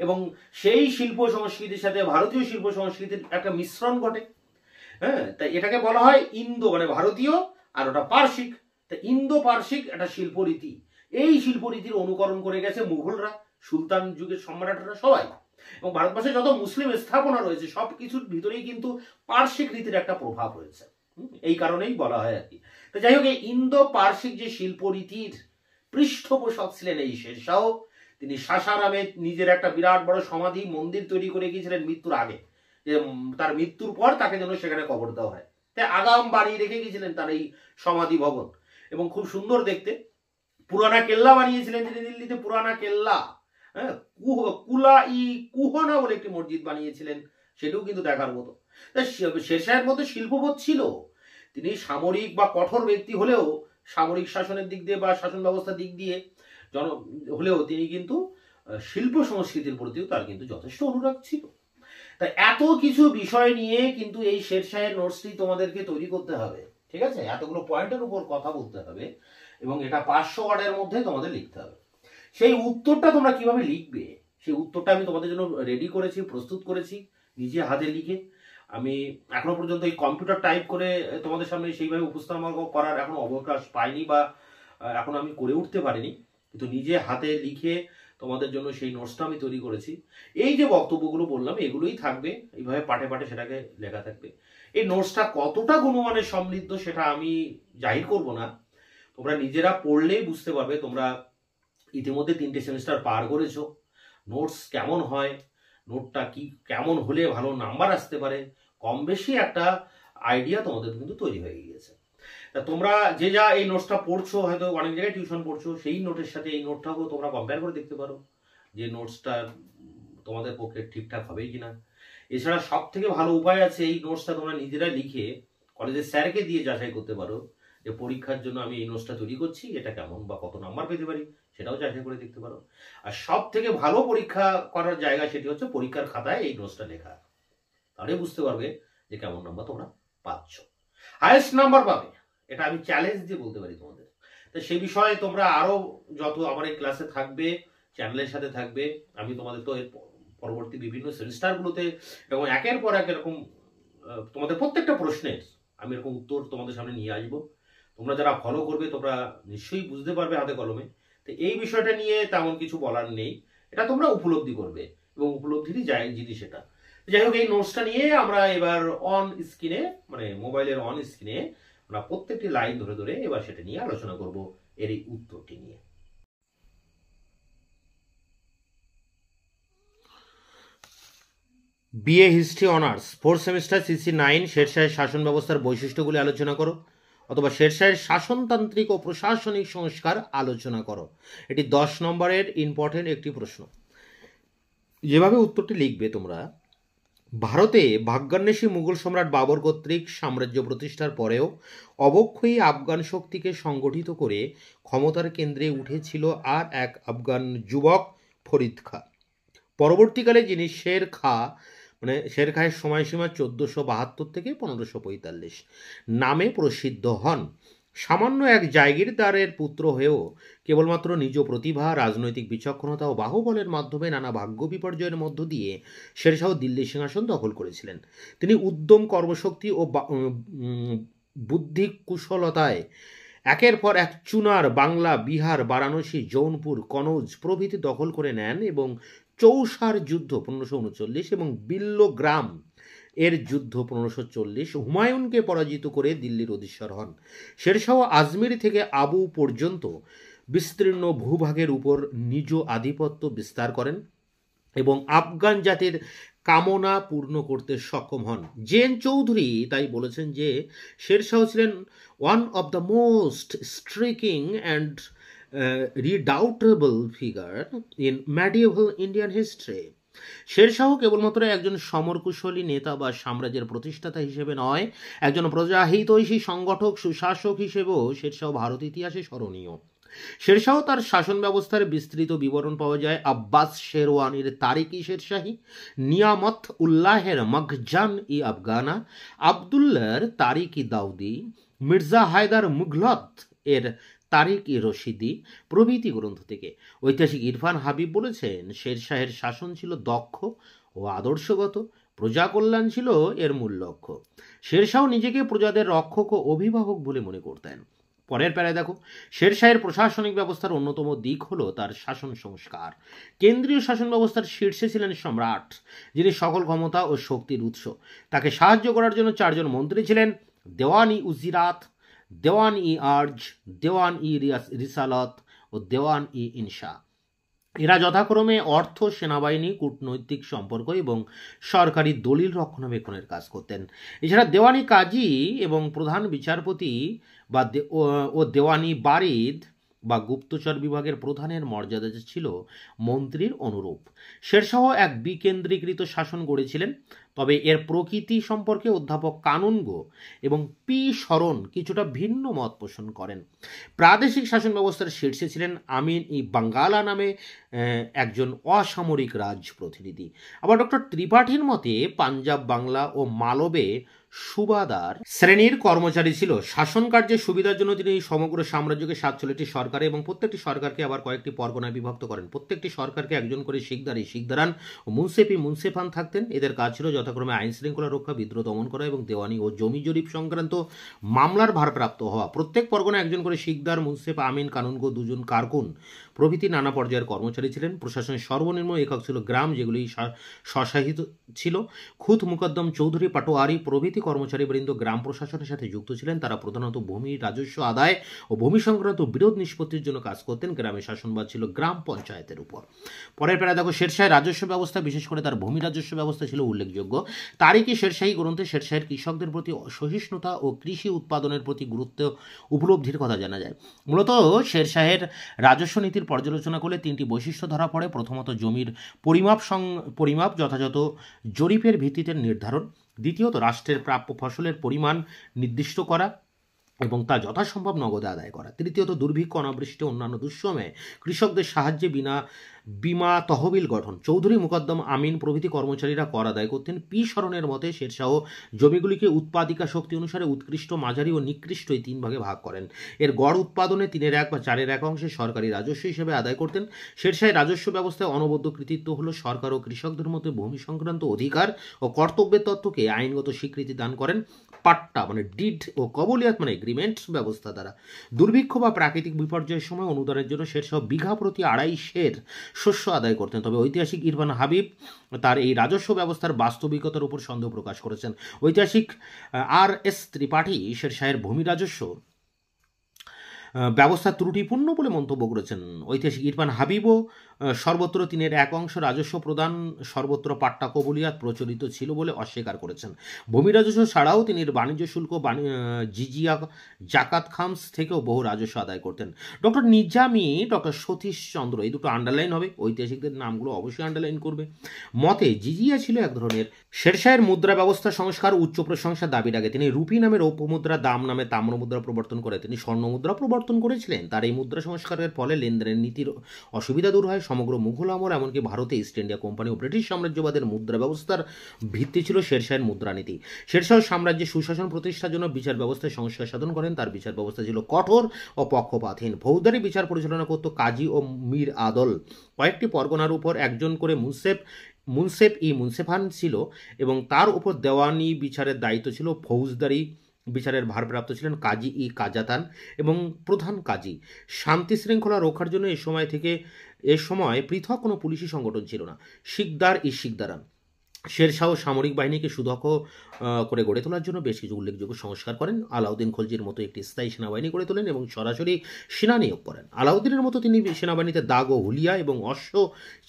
এবং সেই শিল্প সংস্কৃতির সাথে ভারতীয় শিল্প সংস্কৃতির একটা মিশ্রণ ঘটে। হ্যাঁ, তাই এটাকে বলা হয় ইন্দো মানে ভারতীয়, আর ওটা পার্শ্বিক। তা ইন্দো পার্শ্বিক একটা শিল্পরীতি, এই শিল্পরীতির অনুকরণ করে গেছে মুঘলরা, সুলতান যুগের সম্রাটরা সবাই, এবং ভারতবর্ষে যত মুসলিম স্থাপনা রয়েছে সবকিছুর ভিতরেই কিন্তু পার্শ্বিক রীতির একটা প্রভাব রয়েছে। এই কারণেই বলা হয় আর কি। তো যাই হোক, এই ইন্দো পার্শ্বিক যে শিল্পরীতির পৃষ্ঠপোষক ছিলেন এই শেরশাহ। তিনি সাসারামে নিজের একটা বিরাট বড় সমাধি মন্দির তৈরি করে গিয়েছিলেন মৃত্যুর আগে, যে তার মৃত্যুর পর তাকে যেন সেখানে কবর দেওয়া হয়। তাই আগাম বানিয়ে রেখে গিয়েছিলেন তার এই সমাধি ভবন, এবং খুব সুন্দর দেখতে। পুরানা কেল্লা বানিয়েছিলেন তিনি দিল্লিতে, পুরানা কেল্লা। হ্যাঁ, কুহনা বলে একটি মসজিদ বানিয়েছিলেন, সেটাও কিন্তু দেখার মতো। শেরশাহের মধ্যে শিল্পবোধ ছিল। তিনি সামরিক বা কঠোর ব্যক্তি হলেও, সামরিক শাসনের দিক দিয়ে বা শাসন ব্যবস্থার দিক দিয়ে হলেও তিনি কিন্তু শিল্প সংস্কৃতির প্রতিও তার কিন্তু যথেষ্ট অনুরাগ ছিল। তাই এত কিছু বিষয় নিয়ে কিন্তু এই শেরশাহের নোটসটি তোমাদেরকে তৈরি করতে হবে, ঠিক আছে? এতগুলো পয়েন্টের উপর কথা বলতে হবে, এবং এটা 500 ওয়ার্ডের মধ্যে তোমাদের লিখতে হবে। সেই উত্তরটা তোমরা কিভাবে লিখবে, সেই উত্তরটা আমি তোমাদের জন্য রেডি করেছি, প্রস্তুত করেছি নিজে হাতে লিখে। আমি এখনো পর্যন্ত এই কম্পিউটার টাইপ করে তোমাদের সামনে সেইভাবে উপস্থাপন করার এখনো অবকাশ পাইনি, বা এখন আমি করে উঠতে পারিনি, কিন্তু নিজে হাতে লিখে তোমাদের জন্য সেই নোটসটা আমি তৈরি করেছি। এই যে বক্তব্যগুলো বললাম এগুলোই থাকবে, এইভাবে পাঠে পাঠে সেটাকে লেখা থাকবে। এই নোটসটা কতটা গুণমানের সমৃদ্ধ সেটা আমি জাহির করব না, তোমরা নিজেরা পড়লেই বুঝতে পারবে। তোমরা ইতিমধ্যে 3টে সেমিস্টার পার করেছো, নোটস কেমন হয়, নোটটা কি কেমন হলে ভালো নাম্বার আসতে পারে, কম বেশি একটা আইডিয়া তোমাদের কিন্তু তৈরি হয়ে গিয়েছে। তা তোমরা যে যা এই নোটসটা পড়ছো, হয়তো অনেক জায়গায় টিউশন পড়ছো, সেই নোটের সাথে এই নোটটাকেও তোমরা কম্পেয়ার করে দেখতে পারো যে নোটসটা তোমাদের পক্ষে ঠিকঠাক হবে কিনা। এছাড়া সব থেকে ভালো উপায় আছে, এই নোটসটা তোমরা নিজেরা লিখে কলেজের স্যারকে দিয়ে যাচাই করতে পারো যে পরীক্ষার জন্য আমি এই নোটসটা তৈরি করছি, এটা কেমন বা কত নাম্বার পেতে পারি সেটাও যাচাই করে দেখতে পারো। আর সব থেকে ভালো পরীক্ষা করার জায়গা সেটি হচ্ছে পরীক্ষার খাতায় এই নোটসটা লেখা, তাহলে বুঝতে পারবে যে কেমন নাম্বার তোমরা পাচ্ছ। হায়েস্ট নাম্বার পাবে, এটা আমি চ্যালেঞ্জ দিয়ে বলতে পারি তোমাদের। তো সেই বিষয়ে তোমরা আরো যত আমার এই ক্লাসে থাকবে, চ্যানেলের সাথে থাকবে, আমি তোমাদের তো এর পরবর্তী বিভিন্ন সেমিস্টারগুলোতে এবং একের পর এক এরকম তোমাদের প্রত্যেকটা প্রশ্নের আমি এরকম উত্তর তোমাদের সামনে নিয়ে আসবো। তোমরা যারা ফলো করবে তোমরা নিশ্চয়ই বুঝতে পারবে হাতে কলমে। তো এই বিষয়টা নিয়ে তেমন কিছু বলার নেই, এটা তোমরা উপলব্ধি করবে, এবং উপলব্ধিরই জিনিস এটা। যাই হোক, এই নোটসটা নিয়ে আমরা এবার অন স্ক্রিনে, মানে মোবাইলের অন স্ক্রিনে আমরা প্রত্যেকটি লাইন ধরে ধরে এবার সেটা নিয়ে আলোচনা করব, এর এই উত্তরটি নিয়ে। BA history honours 4th semester CC 9 শেরশাহের শাসন ব্যবস্থার বৈশিষ্ট্যগুলি আলোচনা করো, অথবা শেরশাহের শাসনতান্ত্রিক ও প্রশাসনিক সংস্কার আলোচনা করো। এটি 10 নম্বরের ইম্পর্টেন্ট একটি প্রশ্ন। যেভাবে উত্তরটি লিখবে তোমরা, ভারতে ভাগ্যান্বেষী মুঘল সম্রাট বাবর কর্তৃক সাম্রাজ্য প্রতিষ্ঠার পরেও অবক্ষয়ী আফগান শক্তিকে সংগঠিত করে ক্ষমতার কেন্দ্রে উঠেছিল আর এক আফগান যুবক ফরিদ খাঁ। পরবর্তীকালে যিনি শের খাঁয়ের সময়সীমা 1472 থেকে 1545 নামে প্রসিদ্ধ হন। সামান্য এক জায়গিরদারের পুত্র হয়েও কেবলমাত্র নিজ প্রতিভা, রাজনৈতিক বিচক্ষণতা ও বাহুবলের মাধ্যমে নানা ভাগ্য বিপর্যয়ের মধ্য দিয়ে শেরশাহ দিল্লি সিংহাসন দখল করেছিলেন। তিনি উদ্যম, কর্মশক্তি ও বুদ্ধি কুশলতায় একের পর এক চুনার, বাংলা, বিহার, বারাণসী, জৌনপুর, কনৌজ প্রভৃতি দখল করে নেন এবং চৌসার যুদ্ধ 1539 এবং বিল্লগ্রাম এর যুদ্ধ 1540 হুমায়ুনকে পরাজিত করে দিল্লির অধীশ্বর হন। শেরশাহ আজমির থেকে আবু পর্যন্ত বিস্তীর্ণ ভূভাগের উপর নিজ আধিপত্য বিস্তার করেন এবং আফগান জাতির কামনা পূর্ণ করতে সক্ষম হন। জেন চৌধুরী তাই বলেছেন যে শেরশাহ ছিলেন one of the most striking and redoubtable figure in medieval Indian history. Sher Shah কেবলমাত্র একজন সমরকুশলী নেতা বা সাম্রাজ্যের প্রতিষ্ঠাতা হিসেবে নয়, একজন প্রজাহিতৈষী সংগঠক, সুশাসক হিসেবেও শেরশাহ ভারত ইতিহাসে স্মরণীয়। শেরশাহ তার শাসন ব্যবস্থার বিস্তৃত বিবরণ পাওয়া যায় আব্বাস শেরওয়ানির তারিক-ই শেরশাহী, নিয়ামত উল্লাহের মখজান ই আফগানা, আবদুল্লাহর তারিক-ই দাউদি, মির্জা হায়দার মুঘলত এর তারিক-ই রশিদি প্রভৃতি গ্রন্থ থেকে। ঐতিহাসিক ইরফান হাবিব বলেছেন, শেরশাহের শাসন ছিল দক্ষ ও আদর্শগত, প্রজা কল্যাণ ছিল এর মূল লক্ষ্য। শেরশাহ নিজেকে প্রজাদের রক্ষক ও অভিভাবক বলে মনে করতেন। পরের প্যারায় দেখো, শেরশাহের প্রশাসনিক ব্যবস্থার অন্যতম দিক হলো তার শাসন সংস্কার। কেন্দ্রীয় শাসন ব্যবস্থার শীর্ষে ছিলেন সম্রাট, যিনি সকল ক্ষমতা ও শক্তির উৎস। তাকে সাহায্য করার জন্য 4 জন মন্ত্রী ছিলেন: দেওয়ান-ই উজিরাত, দেওয়ান-ই আর্জ, দেওয়ান-ই রিসালত ও দেওয়ান-ই ইনশা। এরা যথাক্রমে অর্থ, সেনাবাহিনী, কূটনৈতিক সম্পর্ক এবং সরকারি দলিল রক্ষণাবেক্ষণের কাজ করতেন। এছাড়া দেওয়ানি কাজী এবং প্রধান বিচারপতি ও দেওয়ানি বারিদ বা গুপ্তচর বিভাগের প্রধানের মর্যাদা ছিল মন্ত্রীর অনুরূপ। শেরশাহ এক বিকেন্দ্রীকৃত শাসন গড়েছিলেন, তবে এর প্রকৃতি সম্পর্কে অধ্যাপক কানুনগো এবং পি শরণ কিছুটা ভিন্ন মত পোষণ করেন। প্রাদেশিক শাসন ব্যবস্থার শীর্ষে ছিলেন আমিন ই বাঙ্গালা নামে একজন অসামরিক রাজ প্রতিনিধি। আবার ডক্টর ত্রিপাঠীর মতে পাঞ্জাব, বাংলা ও মালবে সুবাদার শ্রেণীর কর্মচারী ছিল। শাসন কার্যের সুবিধার জন্য তিনি সমগ্র সাম্রাজ্যকে 47টি সরকারে এবং প্রত্যেকটি সরকারকে আবার কয়েকটি পরগনায় বিভক্ত করেন। প্রত্যেকটি সরকারকে একজন করে শিকদারান ও মুন্সেফান থাকতেন। এদের কাজ ছিল যথাক্রমে আইন শৃঙ্খলা রক্ষা, বিদ্রোহ দমন করা এবং দেওয়ানি ও জমি জরিপ সংক্রান্ত মামলার ভারপ্রাপ্ত হওয়া। প্রত্যেক পরগনায় একজন করে শিকদার, মুন্সেফ, আমিন, কানুনগো, 2 জন কারকুন প্রভৃতি নানা পর্যায়ের কর্মচারী ছিলেন। প্রশাসনের সর্বনিম্ন একক ছিল গ্রাম, যেগুলি স্বশাসিত ছিল। খুত, মুকদ্দম, চৌধুরী, পাটোয়ারি প্রভৃতি কর্মচারীবৃন্দ গ্রাম প্রশাসনের সাথে যুক্ত ছিলেন। তারা প্রধানত ভূমি রাজস্ব আদায় ও ভূমি সংক্রান্ত বিরোধ নিষ্পত্তির জন্য কাজ করতেন। গ্রামে শাসনভার ছিল গ্রাম পঞ্চায়েতের উপর। পরের প্যারা দেখো, শেরশাহের রাজস্ব ব্যবস্থা, বিশেষ করে তার ভূমি রাজস্ব ব্যবস্থা ছিল উল্লেখযোগ্য। তারিক-ই শেরশাহী গ্রন্থে শেরশাহের কৃষকদের প্রতি সহিষ্ণুতা ও কৃষি উৎপাদনের প্রতি গুরুত্ব উপলব্ধির কথা জানা যায়। মূলত শেরশাহের রাজস্ব নীতির পর্যালোচনা করলে 3টি বৈশিষ্ট্য ধরা পড়ে। প্রথমত, জমির পরিমাপ যথাযথ জরিপের ভিত্তিতে নির্ধারণ। দ্বিতীয়ত, রাষ্ট্রের প্রাপ্য ফসলের পরিমাণ নির্দিষ্ট করা এবং তা যথাসম্ভব নগদে আদায় করা। তৃতীয়ত, দুর্ভিক্ষ, অনাবৃষ্টি, অন্যান্য দুঃসময়ে কৃষকদের সাহায্যে বিমা তহবিল গঠন। চৌধুরী, মুকদ্দম, আমিন প্রভৃতি কর্মচারীরা কর আদায় করতেন। পি শরণের মতে শেরশাহ জমিগুলিকে উৎপাদিকা শক্তি অনুসারে উৎকৃষ্ট, মাঝারি ও নিকৃষ্ট এই 3 ভাগে ভাগ করেন। এর গড় উৎপাদনে 3/1 বা 4/1 অংশে সরকারি রাজস্ব হিসেবে আদায় করতেন। শেরশাহের রাজস্ব ব্যবস্থায় অনবদ্য কৃতিত্ব হল সরকার ও কৃষকদের মধ্যে ভূমি সংক্রান্ত অধিকার ও কর্তব্যের তত্ত্বকে আইনগত স্বীকৃতি দান করেন পাট্টা ডিড ও কবলিয়াত এগ্রিমেন্ট ব্যবস্থা দ্বারা। দুর্ভিক্ষ বা প্রাকৃতিক বিপর্যয়ের সময় অনুদানের জন্য শেরশাহ বিঘা প্রতি 2.5 সের শস্য আদায় করতেন। তবে ঐতিহাসিক ইরফান হাবিব তার এই রাজস্ব ব্যবস্থার বাস্তবিকতার উপর সন্দেহ প্রকাশ করেছেন। ঐতিহাসিক RS ত্রিপাঠী শেরশাহের ভূমি রাজস্ব ব্যবস্থা ত্রুটিপূর্ণ বলে মন্তব্য করেছেন। ঐতিহাসিক ইরফান হাবিবও সর্বত্র তিনের এক অংশ রাজস্ব প্রদান সর্বত্র পাট্টা কবুলিয়াত প্রচলিত ছিল বলে অস্বীকার করেছেন। ভূমি রাজস্ব ছাড়াও তিনি বাণিজ্য শুল্ক, জিজিয়া, জাকাত খামস থেকেও বহু রাজস্ব আদায় করতেন। ডক্টর নিজামী, ডক্টর সতীশ চন্দ্র, এই দুটো আন্ডারলাইন হবে, ঐতিহাসিকদের নামগুলো অবশ্যই আন্ডারলাইন করবে। মতে জিজিয়া ছিল এক ধরনের শেরশাহের মুদ্রা ব্যবস্থা সংস্কার উচ্চ প্রশংসার দাবি রাখে। তিনি রুপি নামে রৌপ্য মুদ্রা, দাম নামে তাম্র মুদ্রা প্রবর্তন করে তিনি স্বর্ণ মুদ্রা প্রবর্তন করেছিলেন। তার এই মুদ্রা সংস্কারের ফলে লেনদেনের নীতির অসুবিধা দূর হয়। সমগ্র মুঘল আমল, এমনকি ভারতে ইস্ট ইন্ডিয়া কোম্পানি ও ব্রিটিশ সাম্রাজ্যবাদের মুদ্রা ব্যবস্থার ভিত্তি ছিল শেরশাহের মুদ্রানীতি। শেরশাহ সাম্রাজ্যে সুশাসন প্রতিষ্ঠার জন্য বিচার ব্যবস্থায় সংস্কার সাধন করেন। তার বিচার ব্যবস্থা ছিল কঠোর ও পক্ষপাতহীন। ফৌজদারি বিচার পরিচালনা করত কাজী ও মীর আদল। কয়েকটি পরগনার উপর একজন করে মুনসেফ ই মুনসেফান ছিল এবং তার উপর দেওয়ানি বিচারের দায়িত্ব ছিল। ফৌজদারি বিচারের ভারপ্রাপ্ত ছিলেন কাজী ই কাজাতান এবং প্রধান কাজী। শান্তি শৃঙ্খলা রক্ষার জন্য এ সময় পৃথক কোনো পুলিশি সংগঠন ছিল না। শিকদার ই শিকদারান শেরশাহ সামরিক বাহিনীকে সুদক্ষ করে গড়ে তোলার জন্য বেশ কিছু উল্লেখযোগ্য সংস্কার করেন। আলাউদ্দিন খলজির মতো একটি স্থায়ী সেনাবাহিনী গড়ে তোলেন এবং সরাসরি সেনা নিয়োগ করেন। আলাউদ্দিনের মতো তিনি সেনাবাহিনীতে দাগ ও হুলিয়া এবং অশ্ব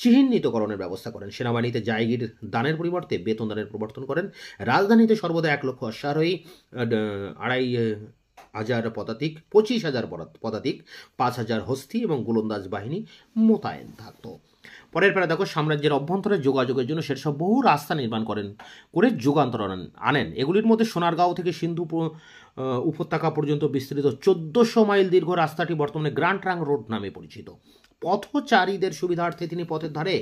চিহ্নিতকরণের ব্যবস্থা করেন। সেনাবাহিনীতে জায়গির দানের পরিবর্তে বেতন দানের প্রবর্তন করেন। রাজধানীতে সর্বদা 1 লক্ষ অশ্বারোহী, 2,500 পদাতিক, 25,000 পদাতিক, 5,000 হস্তি এবং গোলন্দাজ বাহিনী মোতায়েন থাকত। পরের প্যারা দেখো, সাম্রাজ্যের অভ্যন্তরে যোগাযোগের জন্য শেরশাহ বহু রাস্তা নির্মাণ করে যুগান্তর আনেন। এগুলির মধ্যে সোনারগাঁও থেকে সিন্ধু উপত্যকা পর্যন্ত বিস্তৃত 1400 মাইল দীর্ঘ রাস্তাটি বর্তমানে গ্র্যান্ড ট্রাঙ্ক রোড নামে পরিচিত। পথচারীদের সুবিধার্থে তিনি পথের ধারে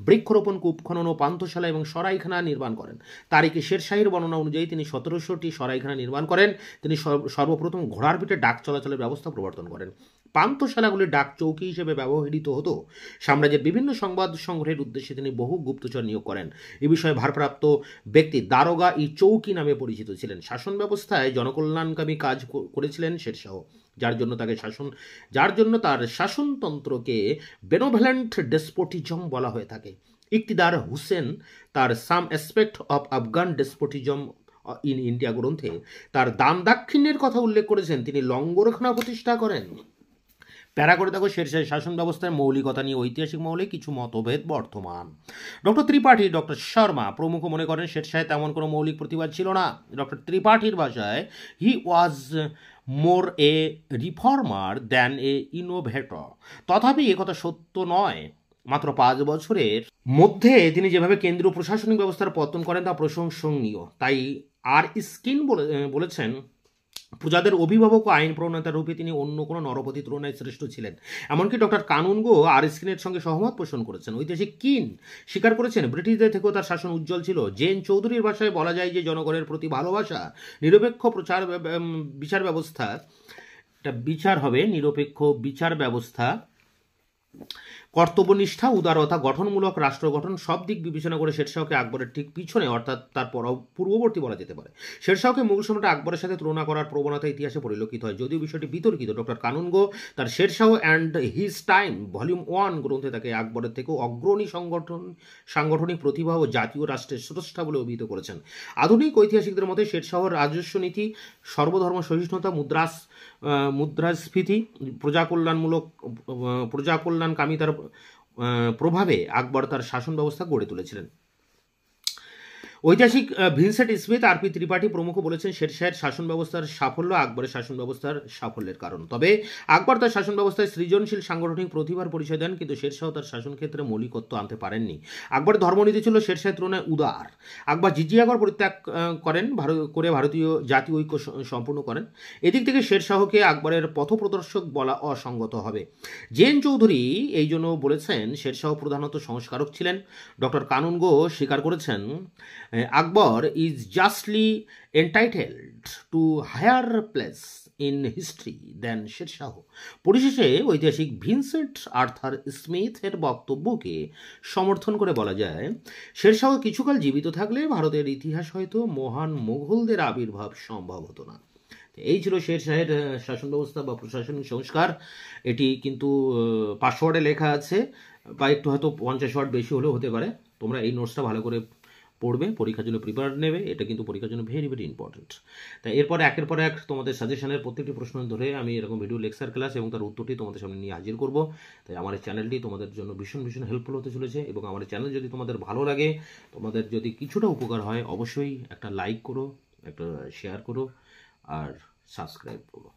বৃক্ষরোপণ, কূপ খনন ও পান্থশালা এবং সরাইখানা নির্মাণ করেন। তারিখে শেরশাহীর বর্ণনা অনুযায়ী তিনি 1700টি সরাইখানা নির্মাণ করেন। তিনি সর্বপ্রথম ঘোড়ার পিঠে ডাক চলাচলের ব্যবস্থা প্রবর্তন করেন। পান্থশালাগুলি ডাক চৌকি হিসেবে ব্যবহৃত হতো। সাম্রাজ্যের বিভিন্ন সংবাদ সংগ্রহের উদ্দেশ্যে তিনি বহু গুপ্তচর নিয়োগ করেন। এ বিষয়ে ভারপ্রাপ্ত ব্যক্তি দারোগা ই চৌকি নামে পরিচিত ছিলেন। শাসন ব্যবস্থায় জনকল্যাণকামী কাজ করেছিলেন শেরশাহ, যার জন্য তার শাসনতন্ত্রকে বেনোভেলেন্ট ডেসপোটিজম বলা হয়ে থাকে। ইকতিদার হুসেন তার some aspect of Afghan despotism in India গ্রন্থে তার দান দাক্ষিণ্যের কথা উল্লেখ করেছেন। তিনি লঙ্গরখানা প্রতিষ্ঠা করেন। প্যারা করে দেখো, শেরশাহের শাসন ব্যবস্থার মৌলিকতা নিয়ে ঐতিহাসিক মহলে কিছু মতভেদ বর্তমান। ডক্টর ত্রিপাঠী, ডক্টর শর্মা প্রমুখ মনে করেন শেরশাহে তেমন কোনো মৌলিক প্রতিবাদ ছিল না। ডক্টর ত্রিপাঠীর ভাষায় he was more a reformer than a innovator. তথাপি একথা সত্য নয়। মাত্র 5 বছরের মধ্যে তিনি যেভাবে কেন্দ্রীয় প্রশাসনিক ব্যবস্থার পতন করেন তা প্রশংসনীয়। তাই আর স্কিন বলেছেন, প্রজাদের অভিভাবক ও আইন প্রণেতা রূপে তিনি অন্য কোনো নরপতি তুলনায় শ্রেষ্ঠ ছিলেন। এমনকি ডক্টর কানুনগো আর স্কিনের সঙ্গে সহমত পোষণ করেছেন। ঐতিহাসিক কিন স্বীকার করেছেন, ব্রিটিশদের থেকেও তার শাসন উজ্জ্বল ছিল। জেন চৌধুরীর ভাষায় বলা যায় যে জনগণের প্রতি ভালোবাসা, নিরপেক্ষ বিচার ব্যবস্থা, এটা বিচার হবে নিরপেক্ষ বিচার ব্যবস্থা, কর্তব্যনিষ্ঠা, উদারতা, গঠনমূলক রাষ্ট্র গঠন সব দিক বিবেচনা করে শেরশাহকে আকবরের ঠিক পিছনে অর্থাৎ তার পূর্ববর্তী বলা যেতে পারে। শেরশাহকে মুঘল সম্রাট আকবরের সাথে তুলনা করার প্রবণতা ইতিহাসে পরিলক্ষিত হয়, যদিও বিষয়টি বিতর্কিত। ডক্টর কানুনগো তার Sher Shah and his time volume 1 গ্রন্থে তাকে আকবরের থেকেও অগ্রণী সাংগঠনিক প্রতিভা ও জাতীয় রাষ্ট্রের স্রষ্টা বলে অভিহিত করেছেন। আধুনিক ঐতিহাসিকদের মতে শেরশাহর রাজস্ব নীতি, সর্বধর্ম সহিষ্ণুতা, মুদ্রাস্ফীতি, প্রজাকল্যাণকামিতার প্রভাবে আকবর তার শাসন ব্যবস্থা গড়ে তুলেছিলেন। ঐতিহাসিক ভিনসেন্ট স্মিথ, আর পি ত্রিপাঠী প্রমুখ বলেছেন শেরশাহের শাসন ব্যবস্থার সাফল্য আকবরের শাসন ব্যবস্থার সাফল্যের কারণ। তবে আকবর তার শাসন ব্যবস্থায় সৃজনশীল সাংগঠনিক প্রতিভার পরিচয় দেন, কিন্তু শেরশাহ তার শাসন ক্ষেত্রে মৌলিকত্ব আনতে পারেননি। আকবরের ধর্মনীতি ছিল শেরশাহের তুলনায় উদার। আকবর জিজিয়াগর পরিত্যাগ করে ভারতীয় জাতীয় ঐক্য সম্পূর্ণ করেন। এদিক থেকে শেরশাহকে আকবরের পথপ্রদর্শক বলা অসঙ্গত হবে। জেন চৌধুরী এই জন্য বলেছেন শেরশাহ প্রধানত সংস্কারক ছিলেন। ডক্টর কানুনগো স্বীকার করেছেন, Akbar is justly entitled to higher place in history than Sher Shah. পরিশেষে ঐতিহাসিক ভিনসেন্ট আর্থার স্মিথের বক্তব্যকে সমর্থন করে বলা যায়, শেরশাহ কিছুকাল জীবিত থাকলে ভারতের ইতিহাস হয়তো মহান মুঘলদের আবির্ভাব সম্ভব হতো না। এই ছিল শেরশাহের শাসন ব্যবস্থা বা প্রশাসনিক সংস্কার। এটি কিন্তু 500 ওয়ার্ডে লেখা আছে, বা একটু হয়তো 50 ওয়ার্ড বেশি হলেও হতে পারে। তোমরা এই নোটসটা ভালো করে পড়বে, পরীক্ষার জন্য প্রিপারেড নেবে, এটা কিন্তু পরীক্ষার জন্য ভেরি ভেরি ইম্পর্টেন্ট। তাই এরপর একের পর এক তোমাদের সাজেশনের প্রত্যেকটি প্রশ্ন ধরে আমি এরকম ভিডিও লেকচার ক্লাস এবং তার উত্তরটি তোমাদের সামনে নিয়ে হাজির করব। তাই আমার এই চ্যানেলটি তোমাদের জন্য ভীষণ ভীষণ হেল্পফুল হতে চলেছে, এবং আমার এই চ্যানেল যদি তোমাদের ভালো লাগে, তোমাদের যদি কিছুটা উপকার হয়, অবশ্যই একটা লাইক করো, একটা শেয়ার করো, আর সাবস্ক্রাইব করো।